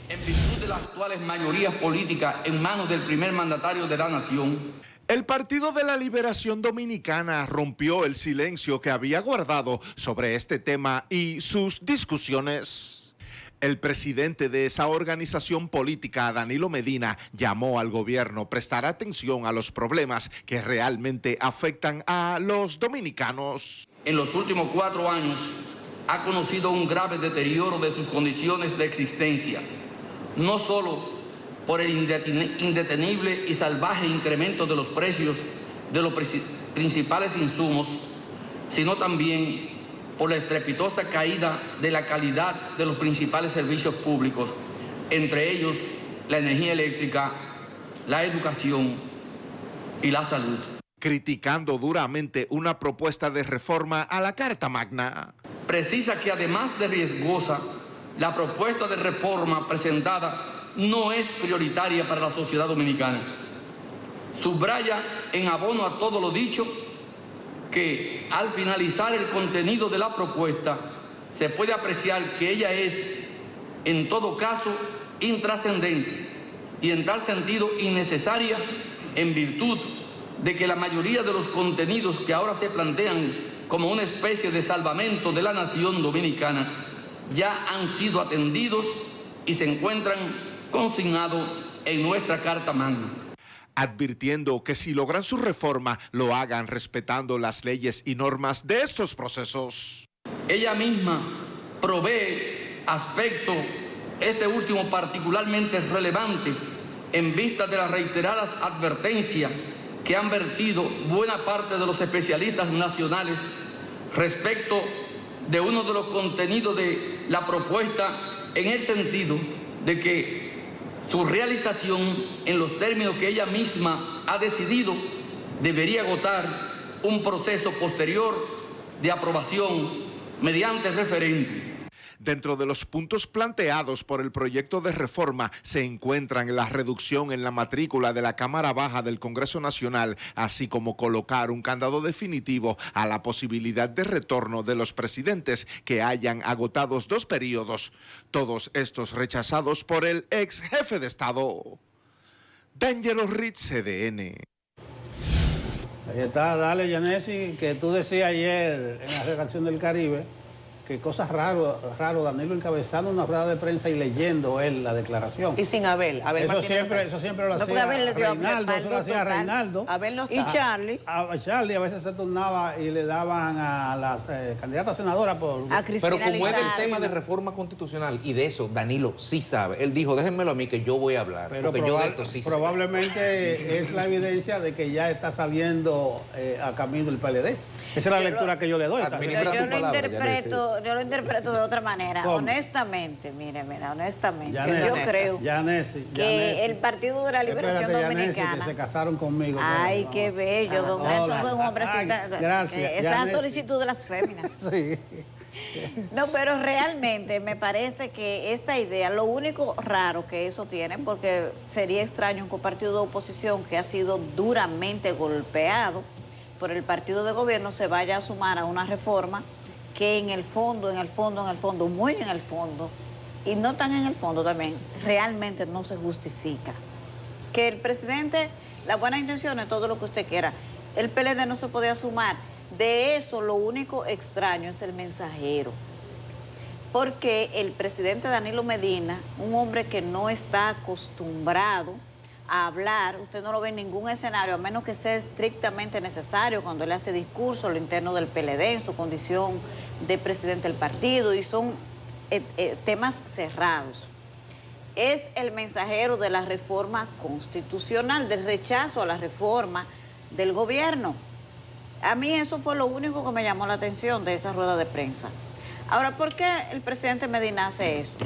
En virtud de las actuales mayorías políticas en manos del primer mandatario de la nación, El Partido de la Liberación Dominicana rompió el silencio que había guardado sobre este tema y sus discusiones. El presidente de esa organización política, Danilo Medina, llamó al gobierno a prestar atención a los problemas que realmente afectan a los dominicanos. En los últimos 4 años ha conocido un grave deterioro de sus condiciones de existencia, no solo por el indetenible y salvaje incremento de los precios de los principales insumos, sino también por la estrepitosa caída de la calidad de los principales servicios públicos, entre ellos la energía eléctrica, la educación y la salud. Criticando duramente una propuesta de reforma a la Carta Magna. Precisa que además de riesgosa, la propuesta de reforma presentada no es prioritaria para la sociedad dominicana. Subraya, en abono a todo lo dicho, que al finalizar el contenido de la propuesta se puede apreciar que ella es, en todo caso, intrascendente y en tal sentido innecesaria en virtud de que la mayoría de los contenidos que ahora se plantean como una especie de salvamento de la nación dominicana ya han sido atendidos y se encuentran consignado en nuestra Carta Magna. Advirtiendo que si logran su reforma, lo hagan respetando las leyes y normas de estos procesos. Ella misma provee aspecto, este último particularmente relevante, en vista de las reiteradas advertencias que han vertido buena parte de los especialistas nacionales respecto de uno de los contenidos de la propuesta, en el sentido de que su realización en los términos que ella misma ha decidido debería agotar un proceso posterior de aprobación mediante referéndum. Dentro de los puntos planteados por el proyecto de reforma se encuentran la reducción en la matrícula de la Cámara Baja del Congreso Nacional, así como colocar un candado definitivo a la posibilidad de retorno de los presidentes que hayan agotado 2 periodos. Todos estos rechazados por el ex jefe de Estado. D'Angelo Ritz, CDN. Ahí está, dale, Yanesi, que tú decías ayer en la redacción del Caribe que cosas raro, Danilo encabezando una rueda de prensa y leyendo él la declaración. Y sin Abel. Eso siempre lo hacía Reinaldo, eso lo hacía Reinaldo. Abel no está. ¿Y Charlie? A Charlie a veces se turnaba y le daban a las candidatas senadoras por... A Cristina Pero como es el Lizardi. tema de reforma constitucional, y de eso Danilo sí sabe. Él dijo, déjenmelo a mí que yo voy a hablar, Pero porque yo de esto sí sé. probablemente es la evidencia de que ya está saliendo a camino el PLD. Esa es la lectura que yo le doy. Yo lo interpreto de otra manera. ¿Cómo? Honestamente, honestamente. Yanesi, Yo creo que el Partido de la Liberación Dominicana... Yanesi, que se casaron conmigo. Ay, qué bello, don Nelson fue un hombre... Gracias. Esa solicitud de las féminas. Sí. No, pero realmente me parece que esta idea, lo único raro que eso tiene, porque sería extraño un partido de oposición que ha sido duramente golpeado por el partido de gobierno se vaya a sumar a una reforma que en el fondo, muy en el fondo, y no tan en el fondo también, realmente no se justifica. Que el presidente, las buenas intenciones, todo lo que usted quiera, el PLD no se podía sumar. De eso lo único extraño es el mensajero. Porque el presidente Danilo Medina, un hombre que no está acostumbrado a hablar, usted no lo ve en ningún escenario, a menos que sea estrictamente necesario cuando él hace discurso a lo interno del PLD en su condición de presidente del partido, y son temas cerrados. Es el mensajero de la reforma constitucional, del rechazo a la reforma del gobierno. A mí eso fue lo único que me llamó la atención de esa rueda de prensa. Ahora, ¿por qué el presidente Medina hace eso?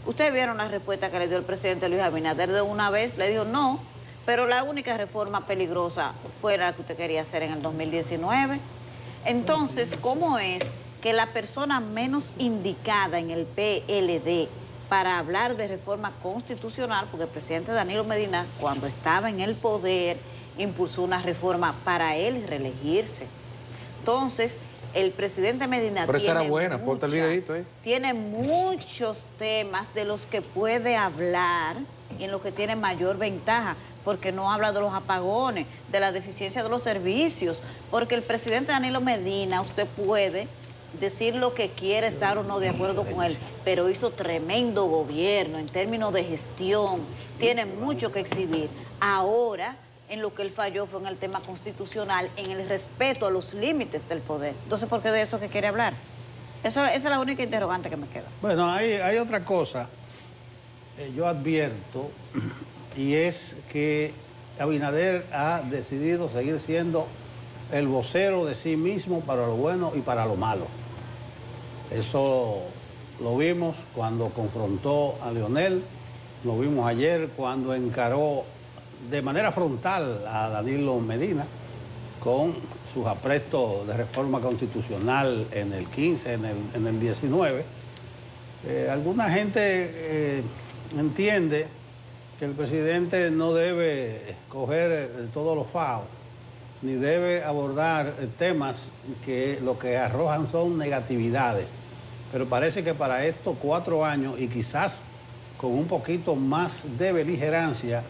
Ustedes vieron la respuesta que le dio el presidente Luis Abinader de una vez, le dijo no, pero la única reforma peligrosa fue la que usted quería hacer en el 2019. Entonces, ¿cómo es que la persona menos indicada en el PLD para hablar de reforma constitucional, porque el presidente Danilo Medina, cuando estaba en el poder, impulsó una reforma para él reelegirse? Entonces, el presidente Medina Pero esa era buena, ponte el videito ahí. Tiene muchos temas de los que puede hablar y en los que tiene mayor ventaja. porque no habla de los apagones, de la deficiencia de los servicios, porque el presidente Danilo Medina, usted puede decir lo que quiere, estar o no de acuerdo con él, pero hizo tremendo gobierno en términos de gestión, tiene mucho que exhibir. Ahora, en lo que él falló fue en el tema constitucional, en el respeto a los límites del poder. Entonces, ¿por qué de eso que quiere hablar? Esa es la única interrogante que me queda. Bueno, hay otra cosa, yo advierto, y es que Abinader ha decidido seguir siendo el vocero de sí mismo para lo bueno y para lo malo. Eso lo vimos cuando confrontó a Leonel, lo vimos ayer cuando encaró de manera frontal a Danilo Medina con sus aprestos de reforma constitucional en el 15, en el 19. Alguna gente entiende que el presidente no debe coger todos los faos, ni debe abordar temas que lo que arrojan son negatividades. Pero parece que para estos 4 años, y quizás con un poquito más de beligerancia,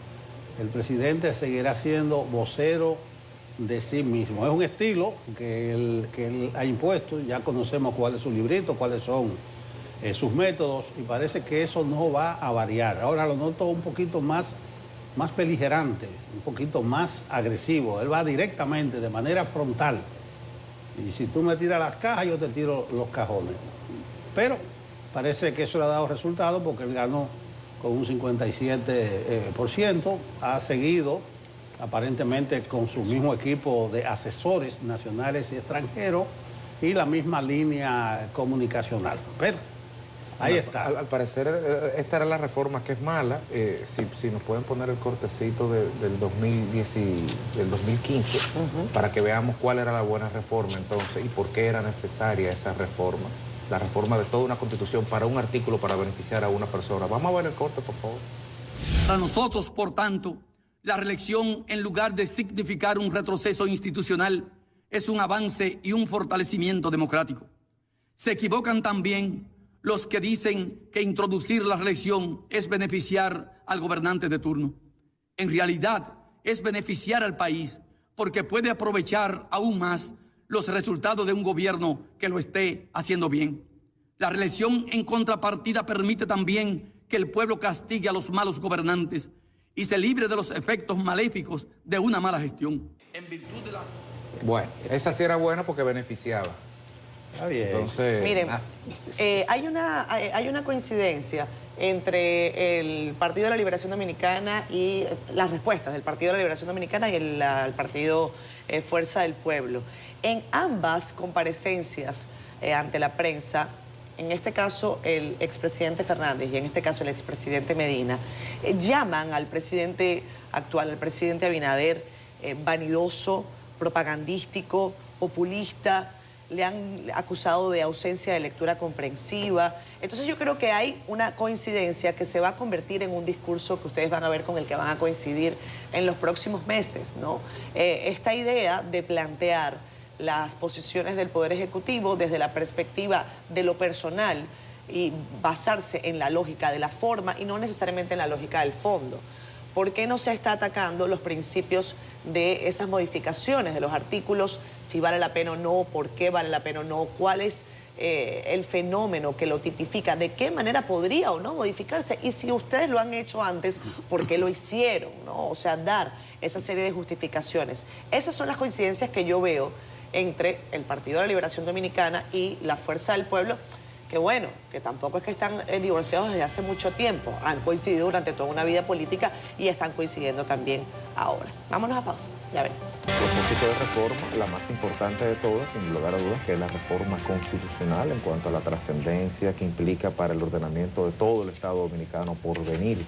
el presidente seguirá siendo vocero de sí mismo. Es un estilo que él ha impuesto, ya conocemos cuál es su librito, cuáles son sus métodos, y parece que eso no va a variar. Ahora lo noto un poquito más beligerante, un poquito más agresivo. Él va directamente, de manera frontal. Y si tú me tiras las cajas, yo te tiro los cajones. Pero parece que eso le ha dado resultado porque él ganó con un 57%, ha seguido aparentemente con su mismo equipo de asesores nacionales y extranjeros y la misma línea comunicacional. Pero ahí está. Al parecer, esta era la reforma que es mala. Si nos pueden poner el cortecito del 2015, para que veamos cuál era la buena reforma entonces y por qué era necesaria esa reforma. La reforma de toda una constitución para un artículo para beneficiar a una persona. Vamos a ver el corte, por favor. Para nosotros, por tanto, la reelección, en lugar de significar un retroceso institucional, es un avance y un fortalecimiento democrático. Se equivocan también los que dicen que introducir la reelección es beneficiar al gobernante de turno. En realidad, es beneficiar al país porque puede aprovechar aún más los resultados de un gobierno que lo esté haciendo bien. La reelección, en contrapartida, permite también que el pueblo castigue a los malos gobernantes y se libre de los efectos maléficos de una mala gestión. En virtud de la... Bueno, esa sí era buena porque beneficiaba. Está bien. Entonces, miren, hay una coincidencia entre el Partido de la Liberación Dominicana y las respuestas del Partido de la Liberación Dominicana y el Partido Fuerza del Pueblo. En ambas comparecencias ante la prensa, en este caso el expresidente Fernández y en este caso el expresidente Medina, llaman al presidente actual, al presidente Abinader, vanidoso, propagandístico, populista. Le han acusado de ausencia de lectura comprensiva. Entonces yo creo que hay una coincidencia que se va a convertir en un discurso que ustedes van a ver con el que van a coincidir en los próximos meses, ¿no? Esta idea de plantear las posiciones del Poder Ejecutivo desde la perspectiva de lo personal y basarse en la lógica de la forma y no necesariamente en la lógica del fondo. ¿Por qué no se está atacando los principios de esas modificaciones de los artículos? Si vale la pena o no, por qué vale la pena o no, cuál es el fenómeno que lo tipifica, de qué manera podría o no modificarse. Y si ustedes lo han hecho antes, ¿por qué lo hicieron? ¿No? O sea, dar esa serie de justificaciones. Esas son las coincidencias que yo veo entre el Partido de la Liberación Dominicana y la Fuerza del Pueblo, que bueno, que tampoco es que están divorciados desde hace mucho tiempo, han coincidido durante toda una vida política y están coincidiendo también ahora. Vámonos a pausa, ya veremos. El propósito de reforma, la más importante de todas, sin lugar a dudas, que es la reforma constitucional en cuanto a la trascendencia que implica para el ordenamiento de todo el Estado dominicano por venir.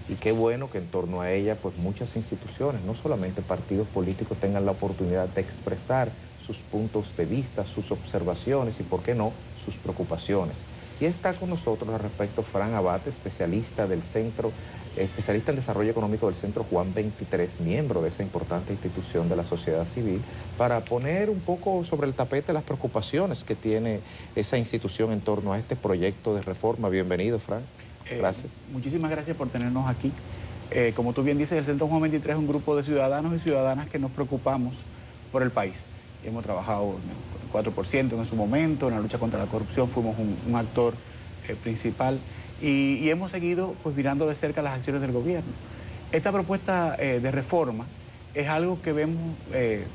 Y qué bueno que en torno a ella, pues muchas instituciones, no solamente partidos políticos, tengan la oportunidad de expresar sus puntos de vista, sus observaciones y, por qué no, sus preocupaciones. Y está con nosotros al respecto Fran Abate, especialista en Desarrollo Económico del Centro Juan 23, miembro de esa importante institución de la sociedad civil, para poner un poco sobre el tapete las preocupaciones que tiene esa institución en torno a este proyecto de reforma. Bienvenido, Fran. Gracias. Muchísimas gracias por tenernos aquí. Como tú bien dices, el Centro Juan 23 es un grupo de ciudadanos y ciudadanas que nos preocupamos por el país. Hemos trabajado en el 4% en su momento, en la lucha contra la corrupción fuimos un actor principal y hemos seguido pues mirando de cerca las acciones del gobierno. Esta propuesta de reforma es algo que vemos, de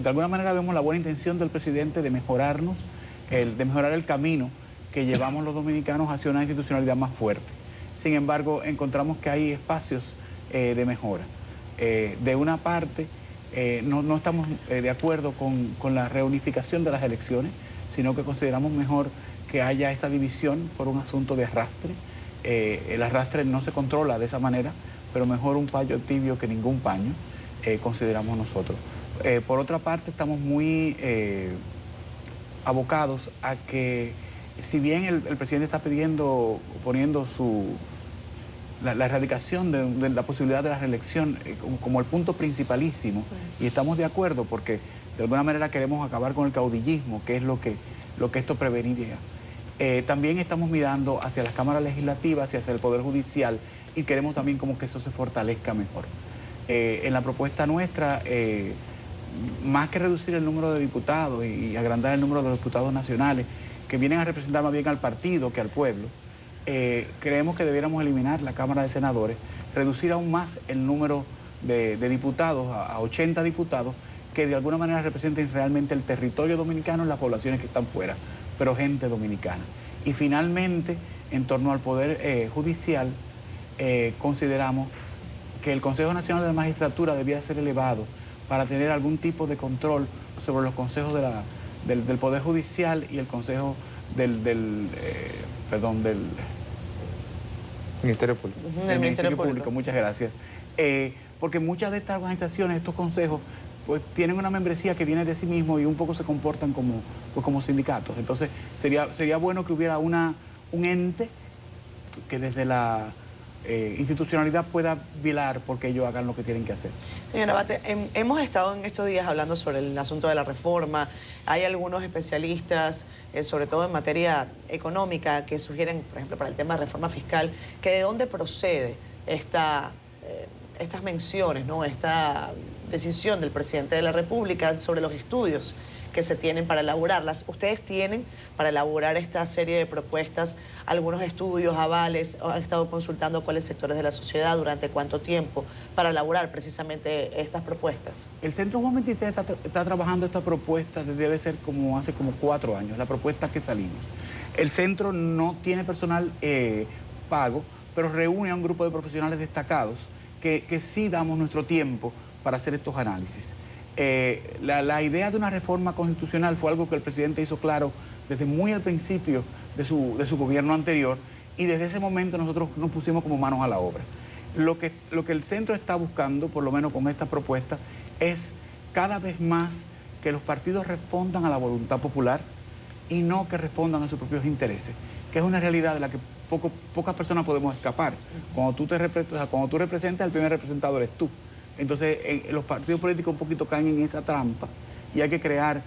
alguna manera vemos la buena intención del presidente de mejorarnos, de mejorar el camino que llevamos los dominicanos hacia una institucionalidad más fuerte. Sin embargo, encontramos que hay espacios de mejora. De una parte, no estamos de acuerdo con la reunificación de las elecciones, sino que consideramos mejor que haya esta división por un asunto de arrastre. El arrastre no se controla de esa manera, pero mejor un paño tibio que ningún paño, consideramos nosotros. Por otra parte, estamos muy abocados a que, si bien el presidente está poniendo la erradicación de la posibilidad de la reelección como el punto principalísimo, y estamos de acuerdo porque de alguna manera queremos acabar con el caudillismo, que es lo que esto preveniría. También estamos mirando hacia las cámaras legislativas y hacia el Poder Judicial y queremos también como que eso se fortalezca mejor. En la propuesta nuestra, más que reducir el número de diputados y agrandar el número de los diputados nacionales, que vienen a representar más bien al partido que al pueblo, creemos que debiéramos eliminar la Cámara de Senadores, reducir aún más el número de diputados a 80 diputados que de alguna manera representen realmente el territorio dominicano en las poblaciones que están fuera, pero gente dominicana. Y finalmente, en torno al Poder Judicial, consideramos que el Consejo Nacional de la Magistratura debía ser elevado para tener algún tipo de control sobre los consejos del Poder Judicial y el Consejo del Ministerio Público. Del Ministerio Público, muchas gracias. Porque muchas de estas organizaciones, estos consejos, pues tienen una membresía que viene de sí mismo y un poco se comportan como sindicatos. Entonces, sería bueno que hubiera un ente que desde la institucionalidad pueda velar porque ellos hagan lo que tienen que hacer. Señora Abate, hemos estado en estos días hablando sobre el asunto de la reforma. Hay algunos especialistas, sobre todo en materia económica, que sugieren, por ejemplo, para el tema de reforma fiscal, que de dónde procede estas menciones, ¿no? Esta decisión del presidente de la República sobre los estudios que se tienen para elaborarlas. Ustedes tienen para elaborar esta serie de propuestas algunos estudios, avales, han estado consultando cuáles sectores de la sociedad, durante cuánto tiempo, para elaborar precisamente estas propuestas. El Centro Juan 23 está trabajando esta propuesta desde debe ser hace como 4 años, la propuesta que salimos. El centro no tiene personal pago, pero reúne a un grupo de profesionales destacados que sí damos nuestro tiempo para hacer estos análisis. La idea de una reforma constitucional fue algo que el presidente hizo claro desde muy al principio de su gobierno anterior, y desde ese momento nosotros nos pusimos como manos a la obra. Lo que el centro está buscando, por lo menos con esta propuesta, es cada vez más que los partidos respondan a la voluntad popular y no que respondan a sus propios intereses, que es una realidad de la que pocas personas podemos escapar. Cuando tú representas, el primer representado eres tú. Entonces, los partidos políticos un poquito caen en esa trampa y hay que crear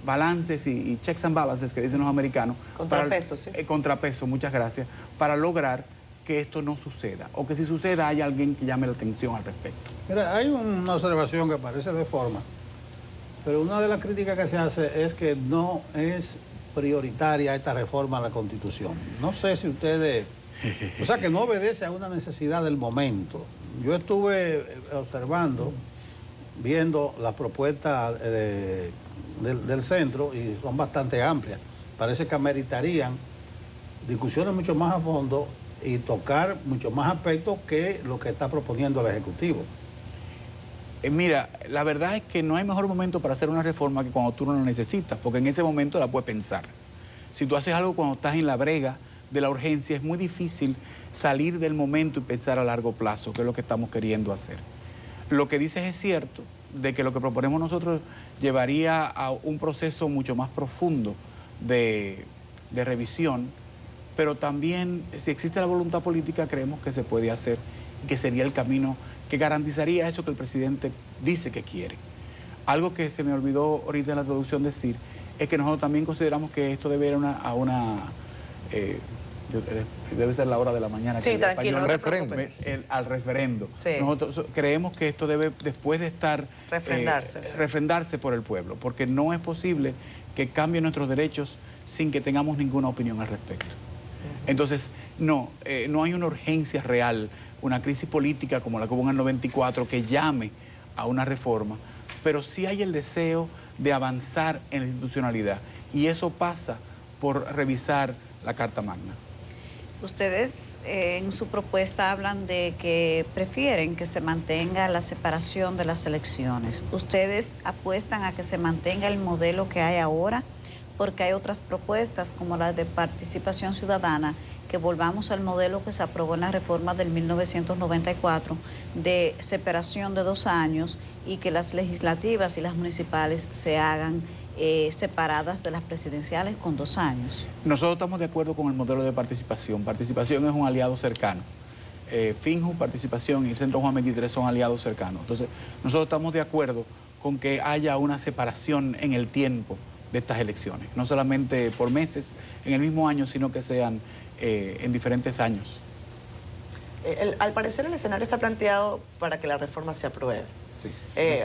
balances y checks and balances, que dicen los americanos. Contrapesos, sí. Contrapesos, muchas gracias, para lograr que esto no suceda, o que si suceda haya alguien que llame la atención al respecto. Mira, hay una observación que parece de forma, pero una de las críticas que se hace es que no es prioritaria esta reforma a la Constitución. No sé si ustedes... O sea, que no obedece a una necesidad del momento. Yo estuve observando, viendo las propuestas del centro y son bastante amplias. Parece que ameritarían discusiones mucho más a fondo y tocar mucho más aspectos que lo que está proponiendo el Ejecutivo. Mira, la verdad es que no hay mejor momento para hacer una reforma que cuando tú no la necesitas, porque en ese momento la puedes pensar. Si tú haces algo cuando estás en la brega de la urgencia, es muy difícil salir del momento y pensar a largo plazo, que es lo que estamos queriendo hacer. Lo que dices es cierto, de que lo que proponemos nosotros llevaría a un proceso mucho más profundo de revisión, pero también, si existe la voluntad política, creemos que se puede hacer y que sería el camino que garantizaría eso que el presidente dice que quiere. Algo que se me olvidó ahorita en la introducción decir es que nosotros también consideramos que esto debe ir a una Debe ser la hora de la mañana. Sí, tranquilo, no te referendo. Al referendo. Sí. Nosotros creemos que esto debe, después de estar... refrendarse por el pueblo, porque no es posible que cambien nuestros derechos sin que tengamos ninguna opinión al respecto. Entonces, no hay una urgencia real, una crisis política como la que hubo en el 94 que llame a una reforma, pero sí hay el deseo de avanzar en la institucionalidad, y eso pasa por revisar la Carta Magna. Ustedes en su propuesta hablan de que prefieren que se mantenga la separación de las elecciones. ¿Ustedes apuestan a que se mantenga el modelo que hay ahora? Porque hay otras propuestas como la de participación ciudadana, que volvamos al modelo que se aprobó en la reforma del 1994 de separación de 2 años, y que las legislativas y las municipales se hagan separadas de las presidenciales con 2 años. Nosotros estamos de acuerdo con el modelo de participación. Participación es un aliado cercano. Finju, Participación y el Centro Juan 23 son aliados cercanos. Entonces, nosotros estamos de acuerdo con que haya una separación en el tiempo de estas elecciones, no solamente por meses en el mismo año, sino que sean en diferentes años. Al parecer el escenario está planteado para que la reforma se apruebe. Sí.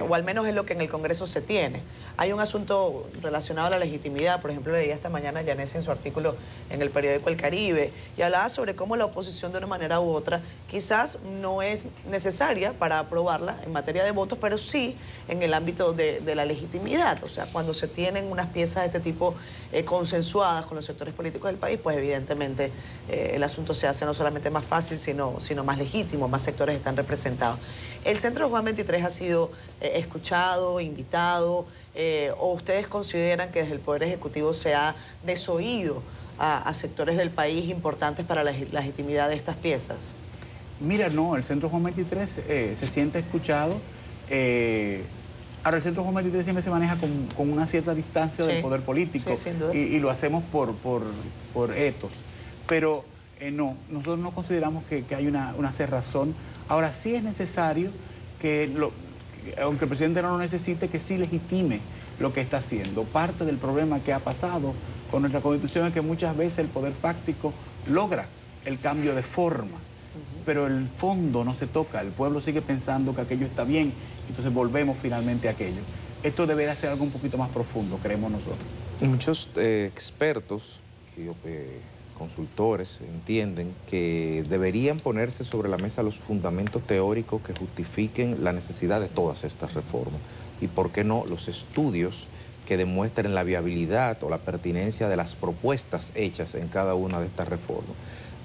O al menos es lo que en el Congreso se tiene. Hay un asunto relacionado a la legitimidad. Por ejemplo, leía esta mañana Yanesi en su artículo en el periódico El Caribe, y hablaba sobre cómo la oposición de una manera u otra quizás no es necesaria para aprobarla en materia de votos, pero sí en el ámbito de la legitimidad. O sea, cuando se tienen unas piezas de este tipo consensuadas con los sectores políticos del país, pues evidentemente el asunto se hace no solamente más fácil, sino más legítimo, más sectores están representados. El Centro Juan 23 ha sido escuchado, invitado, o ustedes consideran que desde el Poder Ejecutivo se ha desoído a sectores del país importantes para la legitimidad de estas piezas? Mira, no, el Centro Juan 23 se siente escuchado. Ahora, el Centro Juan 23 siempre se maneja con una cierta distancia del poder político, sin duda. Y lo hacemos por etos. Pero no, nosotros no consideramos que hay una cerrazón. Ahora, sí es necesario que, aunque el presidente no lo necesite, que sí legitime lo que está haciendo. Parte del problema que ha pasado con nuestra Constitución es que muchas veces el poder fáctico logra el cambio de forma, pero el fondo no se toca. El pueblo sigue pensando que aquello está bien, entonces volvemos finalmente a aquello. Esto debería ser algo un poquito más profundo, creemos nosotros. Muchos expertos y consultores entienden que deberían ponerse sobre la mesa los fundamentos teóricos que justifiquen la necesidad de todas estas reformas, y por qué no los estudios que demuestren la viabilidad o la pertinencia de las propuestas hechas en cada una de estas reformas.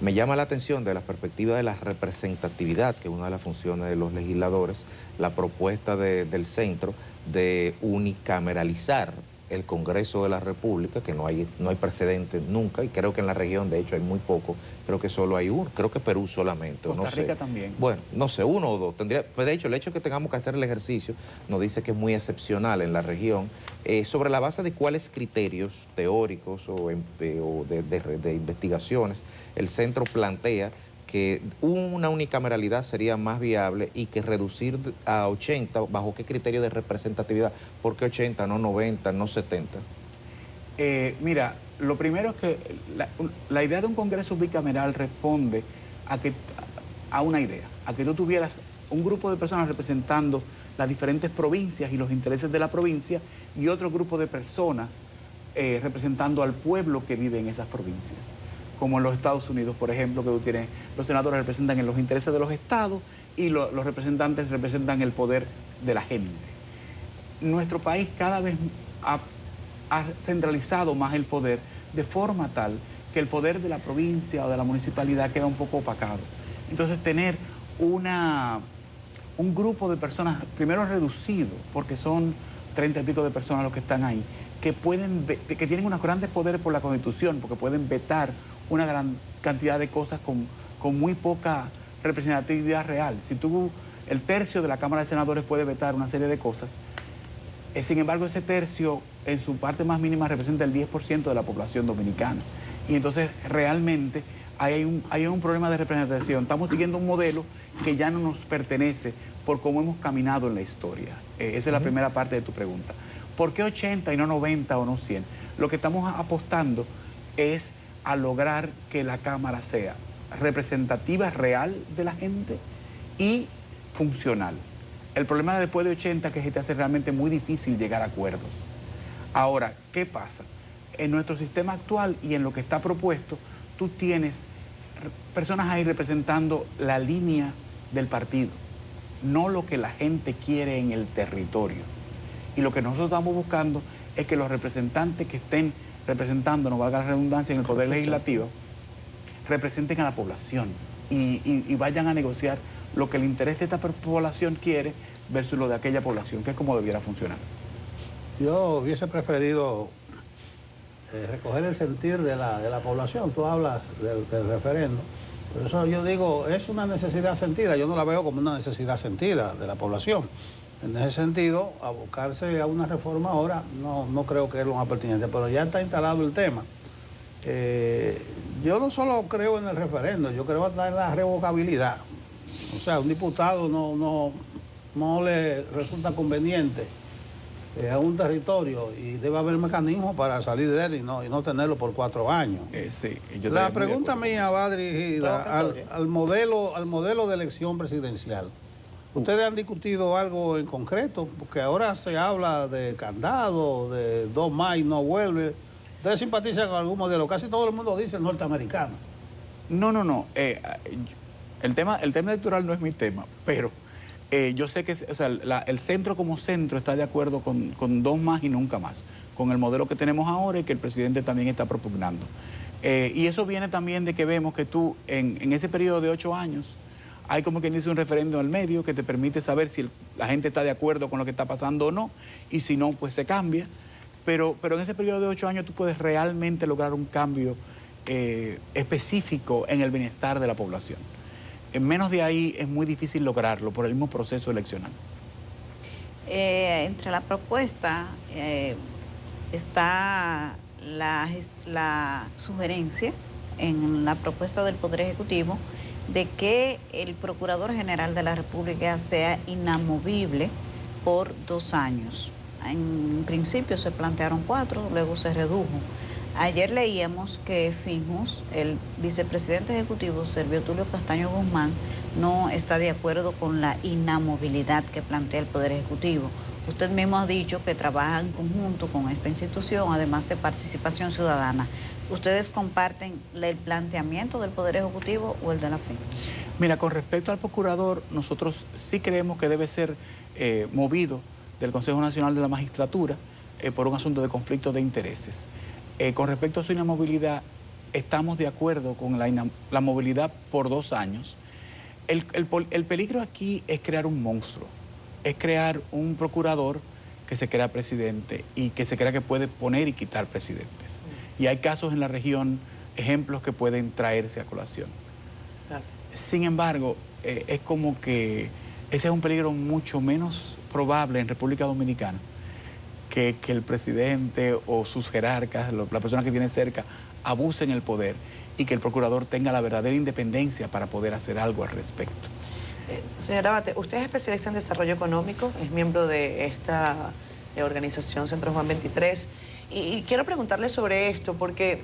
Me llama la atención de la perspectiva de la representatividad, que es una de las funciones de los legisladores, la propuesta del centro de unicameralizar el Congreso de la República, que no hay precedente nunca, y creo que en la región de hecho hay muy poco, creo que solo hay uno, creo que Perú solamente. Costa Rica también. Bueno, no sé, 1 o 2. Pues de hecho, el hecho de que tengamos que hacer el ejercicio nos dice que es muy excepcional en la región, sobre la base de cuáles criterios teóricos o de investigaciones el centro plantea que una unicameralidad sería más viable, y que reducir a 80, ¿bajo qué criterio de representatividad? ¿Por qué 80, no 90, no 70? Mira, lo primero es que la idea de un Congreso bicameral responde a una idea, a que tú tuvieras un grupo de personas representando las diferentes provincias y los intereses de la provincia, y otro grupo de personas representando al pueblo que vive en esas provincias. Como en los Estados Unidos, por ejemplo, que tú tienes, los senadores representan en los intereses de los estados y los representantes representan el poder de la gente. Nuestro país cada vez ha centralizado más el poder, de forma tal que el poder de la provincia o de la municipalidad queda un poco opacado. Entonces, tener un grupo de personas, primero reducido, porque son 30 y pico de personas los que están ahí, que tienen unos grandes poderes por la Constitución, porque pueden vetar una gran cantidad de cosas con muy poca representatividad real. Si el tercio de la Cámara de Senadores puede vetar una serie de cosas, sin embargo ese tercio en su parte más mínima representa el 10% de la población dominicana. Y entonces realmente hay un problema de representación. Estamos siguiendo un modelo que ya no nos pertenece por cómo hemos caminado en la historia. Esa es la primera parte de tu pregunta. ¿Por qué 80 y no 90 o no 100? Lo que estamos apostando es a lograr que la Cámara sea representativa real de la gente y funcional. El problema después de 80 es que se te hace realmente muy difícil llegar a acuerdos. Ahora, ¿qué pasa? En nuestro sistema actual y en lo que está propuesto, tú tienes personas ahí representando la línea del partido, no lo que la gente quiere en el territorio. Y lo que nosotros estamos buscando es que los representantes que estén representando, no valga la redundancia, en el Poder Legislativo, representen a la población y vayan a negociar lo que el interés de esta población quiere versus lo de aquella población, que es como debiera funcionar. Yo hubiese preferido recoger el sentir de la población. Tú hablas del referendo. Por eso yo digo, es una necesidad sentida. Yo no la veo como una necesidad sentida de la población. En ese sentido, abocarse a una reforma ahora no creo que es lo más pertinente, pero ya está instalado el tema. Yo no solo creo en el referendo, yo creo hasta en la revocabilidad. O sea, un diputado no le resulta conveniente a un territorio y debe haber mecanismos para salir de él y no tenerlo por 4 años. Sí, la pregunta mía va dirigida al modelo de elección presidencial. ¿Ustedes han discutido algo en concreto? Porque ahora se habla de candado, de 2 más y no vuelve. ¿Ustedes simpatizan con algún modelo? Casi todo el mundo dice el norteamericano. No. El tema electoral no es mi tema, pero yo sé que el centro como centro está de acuerdo con 2 más y nunca más, con el modelo que tenemos ahora y que el presidente también está propugnando. Y eso viene también de que vemos que tú, en ese periodo de 8 años, hay como quien dice un referéndum al medio que te permite saber si la gente está de acuerdo con lo que está pasando o no, y si no, pues se cambia. Pero en ese periodo de 8 años tú puedes realmente lograr un cambio específico en el bienestar de la población. En menos de ahí es muy difícil lograrlo por el mismo proceso eleccional. Entre la propuesta está la sugerencia en la propuesta del Poder Ejecutivo de que el Procurador General de la República sea inamovible por 2 años. En principio se plantearon 4, luego se redujo. Ayer leíamos que Fijmos, el vicepresidente ejecutivo Servio Tulio Castaño Guzmán, no está de acuerdo con la inamovilidad que plantea el Poder Ejecutivo. Usted mismo ha dicho que trabaja en conjunto con esta institución, además de participación ciudadana. ¿Ustedes comparten el planteamiento del Poder Ejecutivo o el de la Fijmos? Mira, con respecto al procurador, nosotros sí creemos que debe ser movido del Consejo Nacional de la Magistratura por un asunto de conflicto de intereses. Con respecto a su inamovilidad, estamos de acuerdo con la movilidad por 2 años. El peligro aquí es crear un monstruo, es crear un procurador que se crea presidente y que se crea que puede poner y quitar presidentes. Y hay casos en la región, ejemplos que pueden traerse a colación. Claro. Sin embargo, es como que ese es un peligro mucho menos probable en República Dominicana que el presidente o sus jerarcas, la persona que tiene cerca, abusen el poder y que el procurador tenga la verdadera independencia para poder hacer algo al respecto. Señora Abate, usted es especialista en desarrollo económico, es miembro de esta organización Centro Juan 23. Y quiero preguntarle sobre esto porque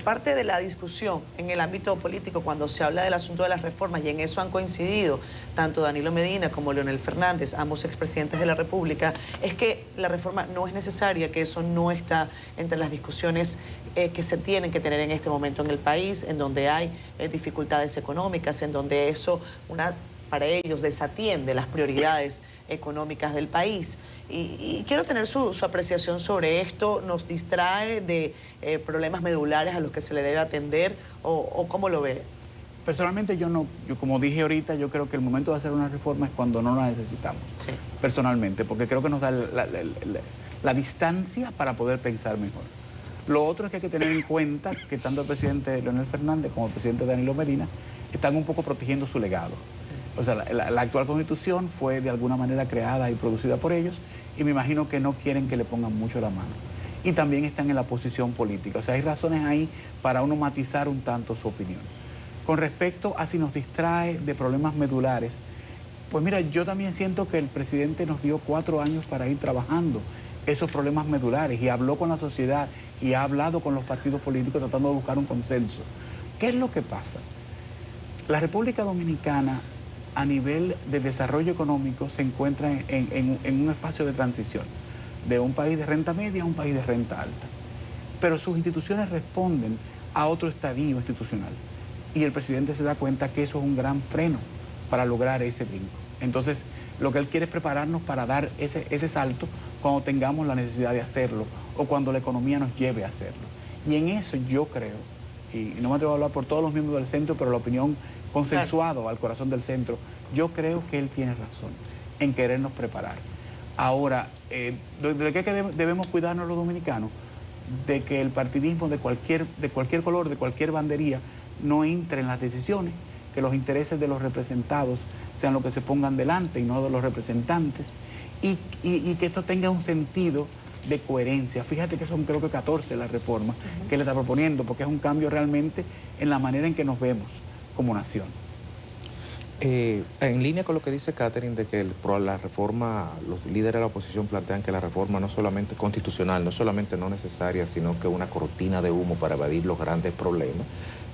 parte de la discusión en el ámbito político cuando se habla del asunto de las reformas, y en eso han coincidido tanto Danilo Medina como Leonel Fernández, ambos expresidentes de la República, es que la reforma no es necesaria, que eso no está entre las discusiones que se tienen que tener en este momento en el país, en donde hay dificultades económicas, en donde eso para ellos desatiende las prioridades económicas del país. Y quiero tener su apreciación sobre esto. ¿Nos distrae de problemas medulares a los que se le debe atender o cómo lo ve? Personalmente yo como dije ahorita, yo creo que el momento de hacer una reforma es cuando no la necesitamos. Sí. Personalmente, porque creo que nos da la distancia para poder pensar mejor. Lo otro es que hay que tener en cuenta que tanto el presidente Leonel Fernández como el presidente Danilo Medina están un poco protegiendo su legado. O sea, la actual Constitución fue de alguna manera creada y producida por ellos y me imagino que no quieren que le pongan mucho la mano. Y también están en la posición política. O sea, hay razones ahí para uno matizar un tanto su opinión. Con respecto a si nos distrae de problemas medulares, pues mira, yo también siento que el presidente nos dio 4 años para ir trabajando esos problemas medulares y habló con la sociedad y ha hablado con los partidos políticos tratando de buscar un consenso. ¿Qué es lo que pasa? La República Dominicana, a nivel de desarrollo económico, se encuentra en un espacio de transición, de un país de renta media a un país de renta alta. Pero sus instituciones responden a otro estadio institucional. Y el presidente se da cuenta que eso es un gran freno para lograr ese brinco. Entonces, lo que él quiere es prepararnos para dar ese salto cuando tengamos la necesidad de hacerlo o cuando la economía nos lleve a hacerlo. Y en eso yo creo, y no me atrevo a hablar por todos los miembros del centro, pero la opinión consensuada al corazón del centro, yo creo que él tiene razón en querernos preparar. Ahora, ¿de qué debemos cuidarnos los dominicanos? De que el partidismo de cualquier color, de cualquier bandería, no entre en las decisiones, que los intereses de los representados sean los que se pongan delante y no de los representantes, y que esto tenga un sentido de coherencia. Fíjate que son creo que 14 las reformas que él está proponiendo, porque es un cambio realmente en la manera en que nos vemos como nación. En línea con lo que dice Catherine, de que la reforma, los líderes de la oposición plantean que la reforma no solamente constitucional, no solamente no necesaria, sino que una cortina de humo para evadir los grandes problemas.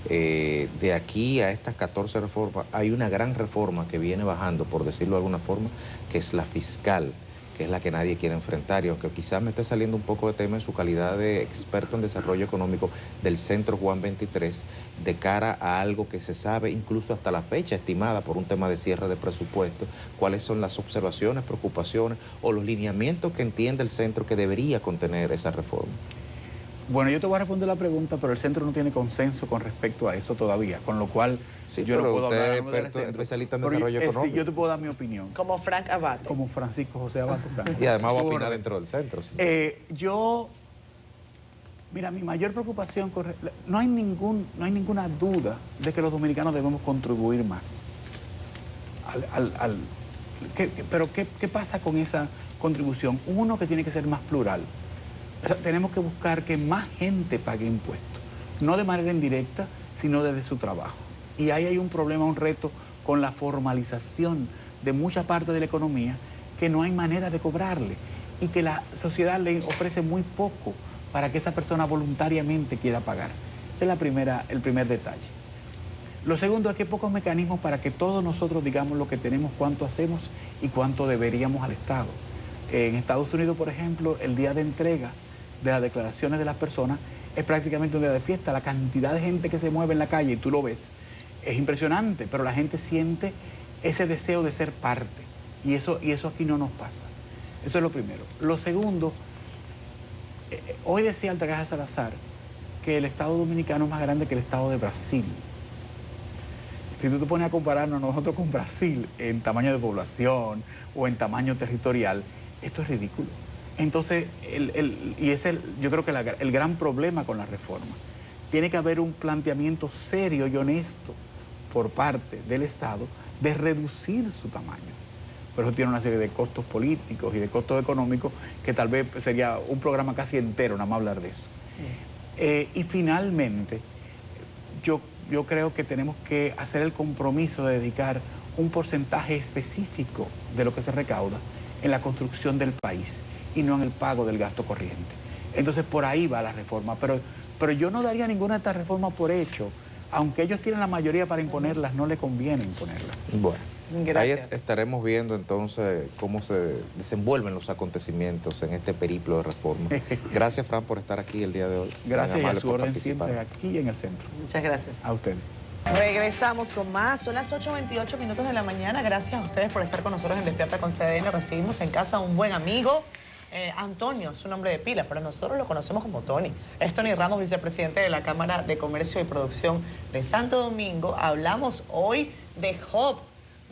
De aquí a estas 14 reformas, hay una gran reforma que viene bajando, por decirlo de alguna forma, que es la fiscal, que es la que nadie quiere enfrentar. Y aunque quizás me esté saliendo un poco de tema en su calidad de experto en desarrollo económico del Centro Juan 23, de cara a algo que se sabe incluso hasta la fecha estimada por un tema de cierre de presupuesto, cuáles son las observaciones, preocupaciones o los lineamientos que entiende el centro que debería contener esa reforma. Bueno, yo te voy a responder la pregunta, pero el centro no tiene consenso con respecto a eso todavía, con lo cual sí, yo no puedo hablar del centro. Especialista en desarrollo económico. Sí, yo te puedo dar mi opinión. Como Frank Abate. Como Francisco José Abate. Y además va a opinar dentro del centro. Sí. Mira, mi mayor preocupación, no hay ninguna duda de que los dominicanos debemos contribuir más. Pero ¿qué pasa con esa contribución? Uno, que tiene que ser más plural. O sea, tenemos que buscar que más gente pague impuestos, no de manera indirecta, sino desde su trabajo. Y ahí hay un problema, un reto con la formalización de mucha parte de la economía que no hay manera de cobrarle y que la sociedad le ofrece muy poco para que esa persona voluntariamente quiera pagar. Ese es el primer detalle. Lo segundo es que hay pocos mecanismos para que todos nosotros digamos lo que tenemos, cuánto hacemos y cuánto deberíamos al Estado. En Estados Unidos, por ejemplo, el día de entrega de las declaraciones de las personas es prácticamente un día de fiesta. La cantidad de gente que se mueve en la calle, y tú lo ves, es impresionante, pero la gente siente ese deseo de ser parte. Y eso aquí no nos pasa. Eso es lo primero. Lo segundo, hoy decía Altagracia Salazar que el Estado dominicano es más grande que el Estado de Brasil. Si tú te pones a compararnos nosotros con Brasil en tamaño de población o en tamaño territorial, esto es ridículo. Entonces, yo creo que el gran problema con la reforma, tiene que haber un planteamiento serio y honesto por parte del Estado de reducir su tamaño. Pero eso tiene una serie de costos políticos y de costos económicos que tal vez sería un programa casi entero nada más hablar de eso. Y finalmente, yo creo que tenemos que hacer el compromiso de dedicar un porcentaje específico de lo que se recauda en la construcción del país y no en el pago del gasto corriente. Entonces, por ahí va la reforma. Pero yo no daría ninguna de estas reformas por hecho. Aunque ellos tienen la mayoría para imponerlas, no le conviene imponerlas. Bueno, gracias. Ahí estaremos viendo entonces cómo se desenvuelven los acontecimientos en este periplo de reforma. Gracias, Fran, por estar aquí el día de hoy. Gracias, y a su orden siempre aquí en el centro. Muchas gracias. A ustedes. Regresamos con más. Son las 8:28 minutos de la mañana. Gracias a ustedes por estar con nosotros en Despierta con CDN. Recibimos en casa a un buen amigo. Antonio, es su nombre de pila, pero nosotros lo conocemos como Tony. Es Tony Ramos, vicepresidente de la Cámara de Comercio y Producción de Santo Domingo. Hablamos hoy de Hub,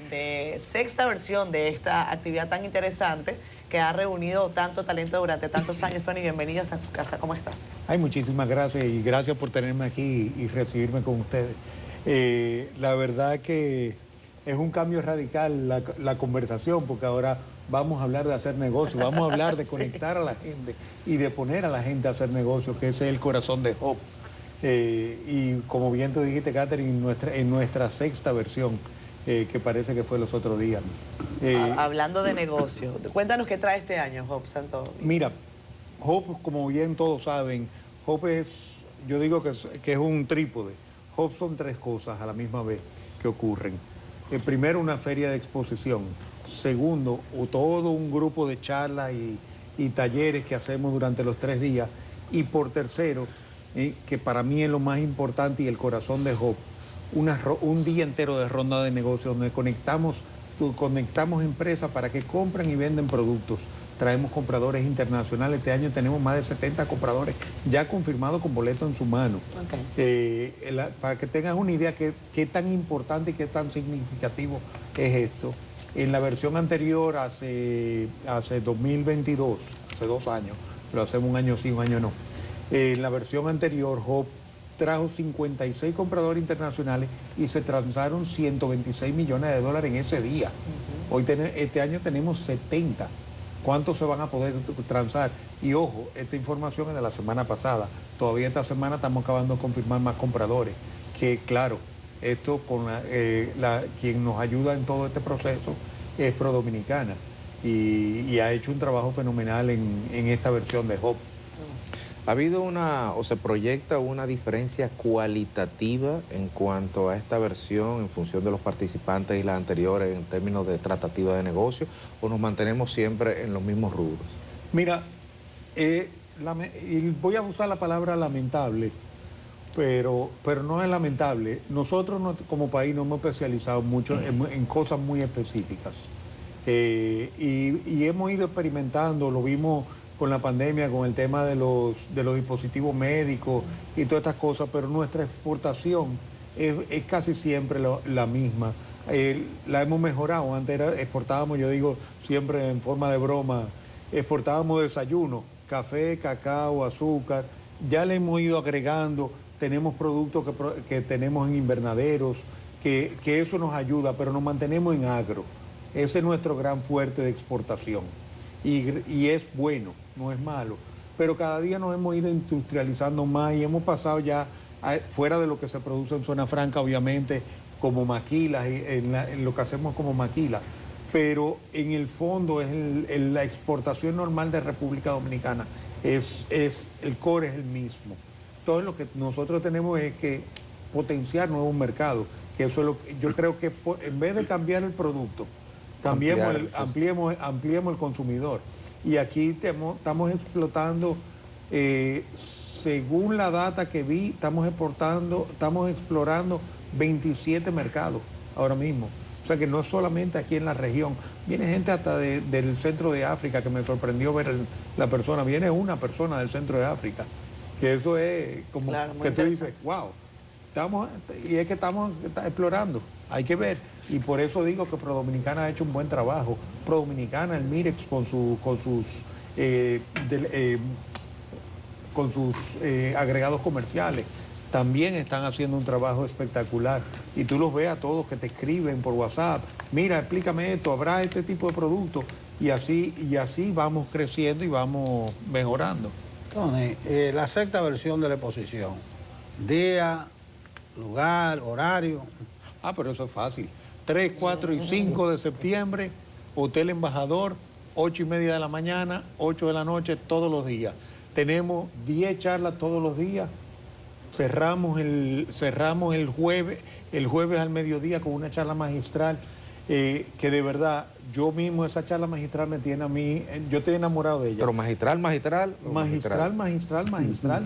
de sexta versión de esta actividad tan interesante que ha reunido tanto talento durante tantos años. Tony, bienvenido hasta tu casa. ¿Cómo estás? Ay, muchísimas gracias y gracias por tenerme aquí y recibirme con ustedes. La verdad que es un cambio radical la conversación, porque ahora vamos a hablar de hacer negocios, vamos a hablar de conectar a la gente y de poner a la gente a hacer negocios, que ese es el corazón de Hub. Y como bien tú dijiste, Catherine, en nuestra sexta versión, que parece que fue los otros días. Hablando de negocio, cuéntanos qué trae este año Hope Santo. Mira, Hope, como bien todos saben, Hope es, yo digo que es un trípode. Hope son tres cosas a la misma vez que ocurren. Primero, una feria de exposición. Segundo, todo un grupo de charlas y talleres que hacemos durante los 3 días. Y por tercero, que para mí es lo más importante y el corazón de Hope, un día entero de ronda de negocios donde conectamos empresas para que compren y venden productos. Traemos compradores internacionales. Este año tenemos más de 70 compradores ya confirmados con boleto en su mano. Para que tengas una idea qué tan importante y qué tan significativo es esto. En la versión anterior, hace 2022, hace 2 años, lo hacemos un año sí, un año no. En la versión anterior, Hope trajo 56 compradores internacionales y se transaron 126 millones de dólares en ese día. Este año tenemos 70. ¿Cuántos se van a poder transar? Y ojo, esta información es de la semana pasada. Todavía esta semana estamos acabando de confirmar más compradores. Que claro, esto con quien nos ayuda en todo este proceso es ProDominicana. Y ha hecho un trabajo fenomenal en esta versión de Hope. ¿Ha habido se proyecta una diferencia cualitativa en cuanto a esta versión en función de los participantes y las anteriores en términos de tratativa de negocio, o nos mantenemos siempre en los mismos rubros? Mira, y voy a usar la palabra lamentable, pero no es lamentable. Nosotros como país nos hemos especializado mucho en cosas muy específicas y hemos ido experimentando, lo vimos con la pandemia, con el tema de los dispositivos médicos y todas estas cosas, pero nuestra exportación es casi siempre la misma. La hemos mejorado. Antes exportábamos, yo digo siempre en forma de broma, exportábamos desayuno, café, cacao, azúcar. Ya le hemos ido agregando, tenemos productos que tenemos en invernaderos, que eso nos ayuda, pero nos mantenemos en agro. Ese es nuestro gran fuerte de exportación. Y es bueno, no es malo. Pero cada día nos hemos ido industrializando más y hemos pasado ya fuera de lo que se produce en Zona Franca, obviamente, como maquilas, en lo que hacemos como maquilas. Pero en el fondo la exportación normal de República Dominicana el core es el mismo. Entonces lo que nosotros tenemos es que potenciar nuevos mercados, que eso es lo que yo creo que en vez de cambiar el producto, ampliemos el consumidor. Y aquí estamos explotando, según la data que vi, estamos explorando 27 mercados ahora mismo. O sea que no es solamente aquí en la región. Viene gente hasta del centro de África, que me sorprendió ver la persona. Viene una persona del centro de África. Que eso es como que tú dices, wow. Y es que estamos explorando. Hay que ver. Y por eso digo que ProDominicana ha hecho un buen trabajo. ProDominicana, el Mirex con sus agregados comerciales, también están haciendo un trabajo espectacular. Y tú los ves a todos que te escriben por WhatsApp, mira, explícame esto, habrá este tipo de productos. Y así vamos creciendo y vamos mejorando. Tony, la sexta versión de la exposición, día, lugar, horario. Pero eso es fácil. 3, 4 y 5 de septiembre, Hotel Embajador, 8:30 de la mañana, 8 de la noche, todos los días. Tenemos 10 charlas todos los días. Cerramos el jueves al mediodía con una charla magistral, que de verdad, yo mismo esa charla magistral me tiene a mí, yo estoy enamorado de ella. Pero magistral, de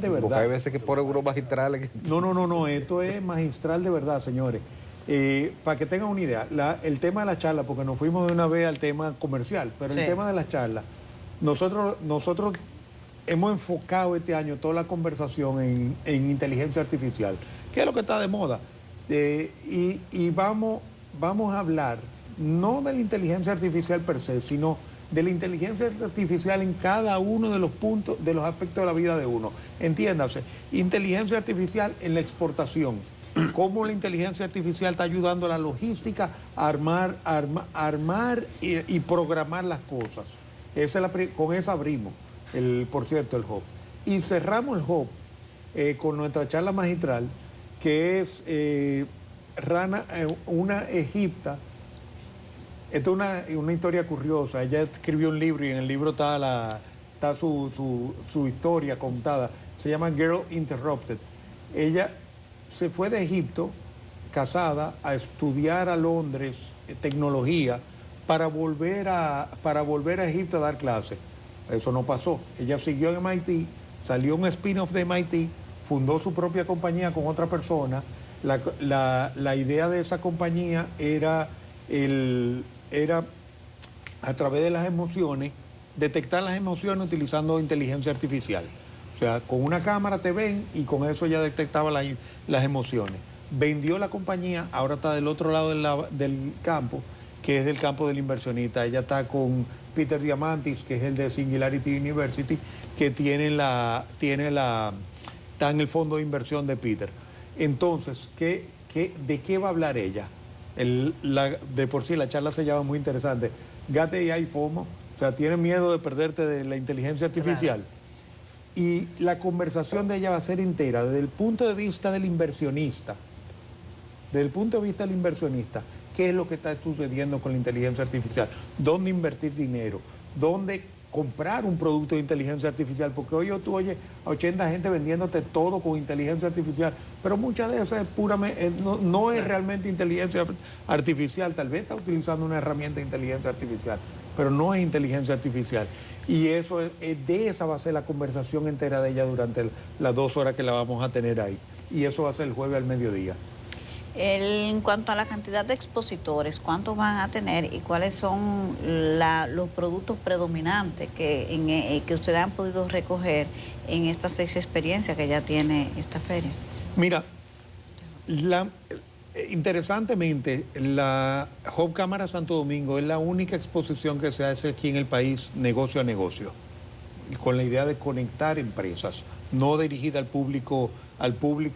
verdad. Porque hay veces que por euros magistrales. No, esto es magistral de verdad, señores. Para que tengan una idea, el tema de la charla, porque nos fuimos de una vez al tema comercial, pero el tema de la charla, nosotros hemos enfocado este año toda la conversación en inteligencia artificial, que es lo que está de moda. Y vamos a hablar no de la inteligencia artificial per se, sino de la inteligencia artificial en cada uno de los puntos, de los aspectos de la vida de uno. Entiéndase, inteligencia artificial en la exportación. Cómo la inteligencia artificial está ayudando a la logística a armar y programar las cosas. Con esa abrimos, por cierto, el Hub. Y cerramos el Hub con nuestra charla magistral, que es una egipta. Esta es una historia curiosa. Ella escribió un libro y en el libro está su historia contada. Se llama Girl Interrupted. Ella se fue de Egipto, casada, a estudiar a Londres tecnología para volver a Egipto a dar clases. Eso no pasó. Ella siguió en MIT, salió un spin-off de MIT, fundó su propia compañía con otra persona. La idea de esa compañía era a través de las emociones, detectar las emociones utilizando inteligencia artificial. O sea, con una cámara te ven y con eso ya detectaba las emociones. Vendió la compañía, ahora está del otro lado del campo, que es del campo del inversionista. Ella está con Peter Diamandis, que es el de Singularity University, que está en el fondo de inversión de Peter. Entonces, ¿de qué va a hablar ella? De por sí la charla se llama muy interesante. GATE y FOMO, o sea, tiene miedo de perderte de la inteligencia artificial. Claro. Y la conversación de ella va a ser entera, desde el punto de vista del inversionista. Desde el punto de vista del inversionista, ¿qué es lo que está sucediendo con la inteligencia artificial? ¿Dónde invertir dinero? ¿Dónde comprar un producto de inteligencia artificial? Porque hoy tú oyes a 80 gente vendiéndote todo con inteligencia artificial, pero muchas de esas es puramente, no es realmente inteligencia artificial. Tal vez está utilizando una herramienta de inteligencia artificial, pero no es inteligencia artificial. Y eso de esa va a ser la conversación entera de ella durante las 2 horas que la vamos a tener ahí. Y eso va a ser el jueves al mediodía. En cuanto a la cantidad de expositores, ¿cuántos van a tener y cuáles son los productos predominantes que ustedes han podido recoger en estas 6 experiencias que ya tiene esta feria? Mira, interesantemente, la Hub Cámara Santo Domingo es la única exposición que se hace aquí en el país negocio a negocio, con la idea de conectar empresas, no dirigida al público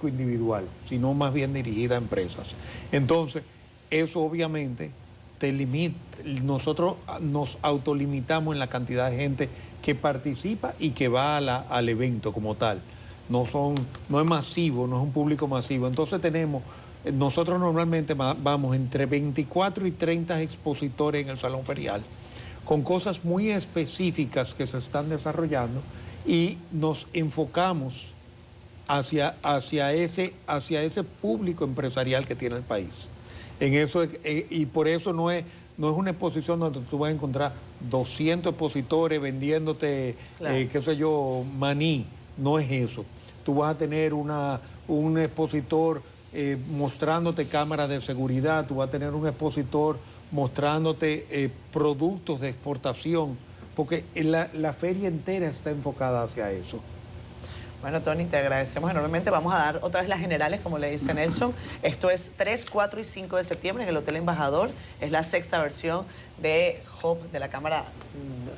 individual, sino más bien dirigida a empresas. Entonces, eso obviamente te limita, nosotros nos autolimitamos en la cantidad de gente que participa y que va al evento como tal. No es masivo, no es un público masivo. Entonces nosotros normalmente vamos entre 24 y 30 expositores en el Salón Ferial, con cosas muy específicas que se están desarrollando y nos enfocamos hacia ese público empresarial que tiene el país. En eso, y por eso no es una exposición donde tú vas a encontrar 200 expositores vendiéndote, claro, qué sé yo, maní. No es eso. Tú vas a tener un expositor mostrándote cámaras de seguridad, tú vas a tener un expositor mostrándote productos de exportación, porque la feria entera está enfocada hacia eso. Bueno, Tony, te agradecemos enormemente. Vamos a dar otra vez las generales, como le dice Nelson. Esto es 3, 4 y 5 de septiembre en el Hotel Embajador. Es la 6ª versión de Hub, de la Cámara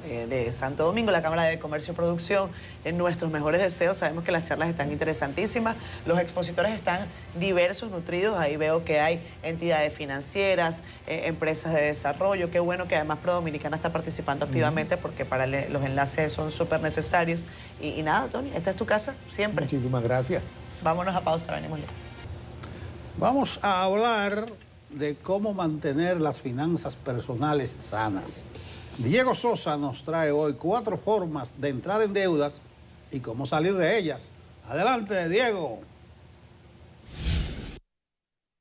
de Santo Domingo, la Cámara de Comercio y Producción. En nuestros mejores deseos, sabemos que las charlas están interesantísimas. Los expositores están diversos, nutridos. Ahí veo que hay entidades financieras, empresas de desarrollo. Qué bueno que además ProDominicana está participando activamente, porque para los enlaces son súper necesarios. Y nada, Tony, esta es tu casa siempre. Muchísimas gracias. Vámonos a pausa, venimos ya. Vamos a hablar de cómo mantener las finanzas personales sanas. Diego Sosa nos trae hoy 4 formas de entrar en deudas y cómo salir de ellas. Adelante, Diego.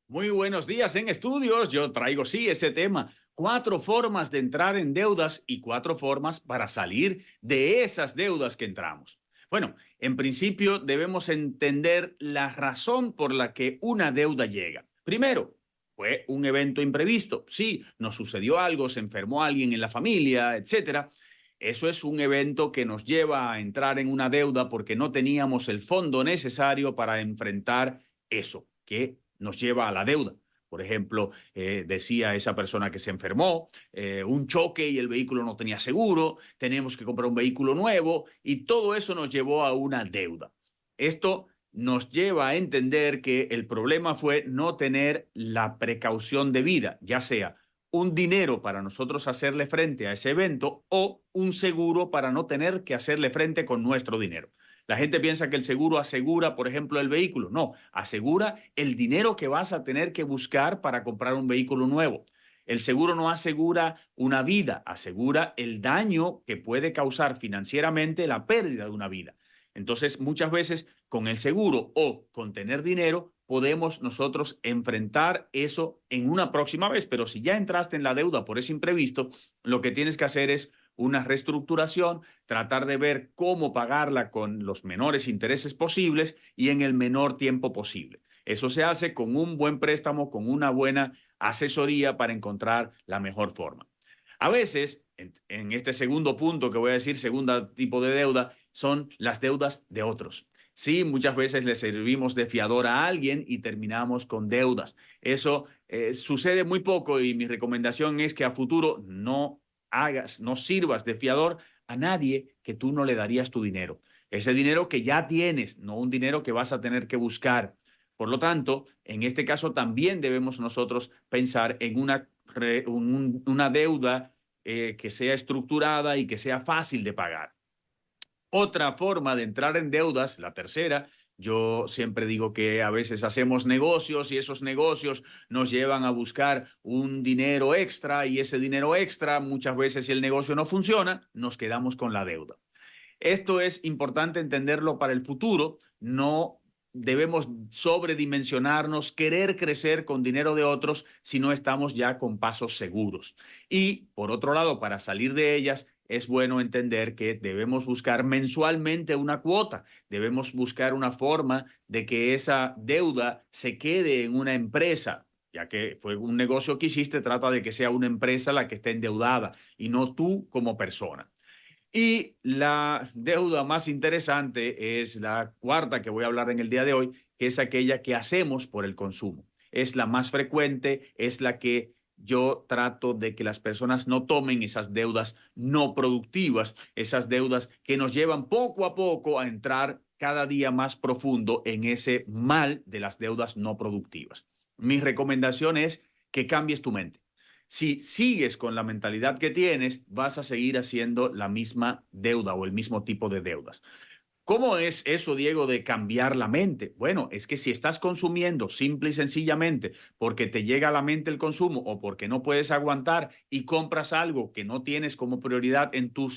Muy buenos días en estudios. Yo traigo, sí, ese tema. 4 formas de entrar en deudas y 4 formas para salir de esas deudas que entramos. Bueno, en principio debemos entender la razón por la que una deuda llega. Primero, fue un evento imprevisto. Sí, nos sucedió algo, se enfermó alguien en la familia, etcétera. Eso es un evento que nos lleva a entrar en una deuda porque no teníamos el fondo necesario para enfrentar eso que nos lleva a la deuda. Por ejemplo, decía esa persona que se enfermó, un choque y el vehículo no tenía seguro, tenemos que comprar un vehículo nuevo y todo eso nos llevó a una deuda. Esto nos lleva a entender que el problema fue no tener la precaución debida, ya sea un dinero para nosotros hacerle frente a ese evento o un seguro para no tener que hacerle frente con nuestro dinero. La gente piensa que el seguro asegura, por ejemplo, el vehículo. No, asegura el dinero que vas a tener que buscar para comprar un vehículo nuevo. El seguro no asegura una vida, asegura el daño que puede causar financieramente la pérdida de una vida. Entonces, muchas veces con el seguro o con tener dinero podemos nosotros enfrentar eso en una próxima vez. Pero si ya entraste en la deuda por ese imprevisto, lo que tienes que hacer es una reestructuración, tratar de ver cómo pagarla con los menores intereses posibles y en el menor tiempo posible. Eso se hace con un buen préstamo, con una buena asesoría para encontrar la mejor forma. A veces, en este segundo punto que voy a decir, segundo tipo de deuda, son las deudas de otros. Sí, muchas veces le servimos de fiador a alguien y terminamos con deudas. Eso sucede muy poco y mi recomendación es que a futuro no sirvas de fiador a nadie que tú no le darías tu dinero. Ese dinero que ya tienes, no un dinero que vas a tener que buscar. Por lo tanto, en este caso también debemos nosotros pensar en una deuda que sea estructurada y que sea fácil de pagar. Otra forma de entrar en deudas, la tercera, yo siempre digo que a veces hacemos negocios y esos negocios nos llevan a buscar un dinero extra y ese dinero extra, muchas veces si el negocio no funciona, nos quedamos con la deuda. Esto es importante entenderlo para el futuro, no debemos sobredimensionarnos, querer crecer con dinero de otros si no estamos ya con pasos seguros. Y por otro lado, para salir de ellas, es bueno entender que debemos buscar mensualmente una cuota, debemos buscar una forma de que esa deuda se quede en una empresa, ya que fue un negocio que hiciste, trata de que sea una empresa la que esté endeudada y no tú como persona. Y la deuda más interesante es la cuarta que voy a hablar en el día de hoy, que es aquella que hacemos por el consumo. Es la más frecuente, es la que yo trato de que las personas no tomen esas deudas no productivas, esas deudas que nos llevan poco a poco a entrar cada día más profundo en ese mal de las deudas no productivas. Mi recomendación es que cambies tu mente. Si sigues con la mentalidad que tienes, vas a seguir haciendo la misma deuda o el mismo tipo de deudas. ¿Cómo es eso, Diego, de cambiar la mente? Bueno, es que si estás consumiendo simple y sencillamente porque te llega a la mente el consumo o porque no puedes aguantar y compras algo que no tienes como prioridad en tu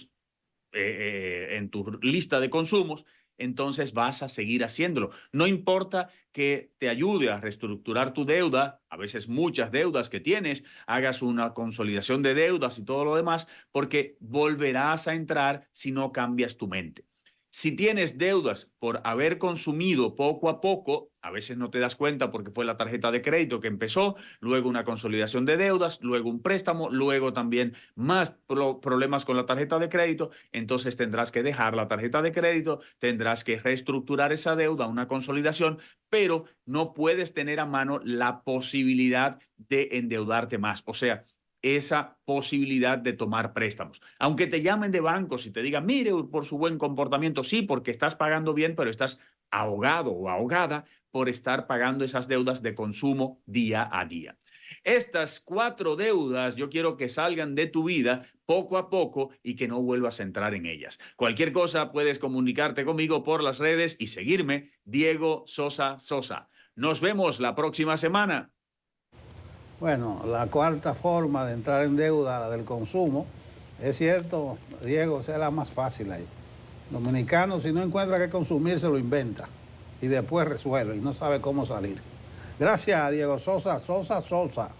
lista de consumos, entonces vas a seguir haciéndolo. No importa que te ayude a reestructurar tu deuda, a veces muchas deudas que tienes, hagas una consolidación de deudas y todo lo demás, porque volverás a entrar si no cambias tu mente. Si tienes deudas por haber consumido poco a poco, a veces no te das cuenta porque fue la tarjeta de crédito que empezó, luego una consolidación de deudas, luego un préstamo, luego también más problemas con la tarjeta de crédito, entonces tendrás que dejar la tarjeta de crédito, tendrás que reestructurar esa deuda, una consolidación, pero no puedes tener a mano la posibilidad de endeudarte más. O sea, esa posibilidad de tomar préstamos. Aunque te llamen de bancos y te digan, mire, por su buen comportamiento, sí, porque estás pagando bien, pero estás ahogado o ahogada por estar pagando esas deudas de consumo día a día. Estas 4 deudas yo quiero que salgan de tu vida poco a poco y que no vuelvas a entrar en ellas. Cualquier cosa puedes comunicarte conmigo por las redes y seguirme, Diego Sosa Sosa. Nos vemos la próxima semana. Bueno, la cuarta forma de entrar en deuda, la del consumo, es cierto, Diego, esa es la más fácil ahí. Dominicano, si no encuentra qué consumir, se lo inventa y después resuelve y no sabe cómo salir. Gracias, Diego Sosa Sosa.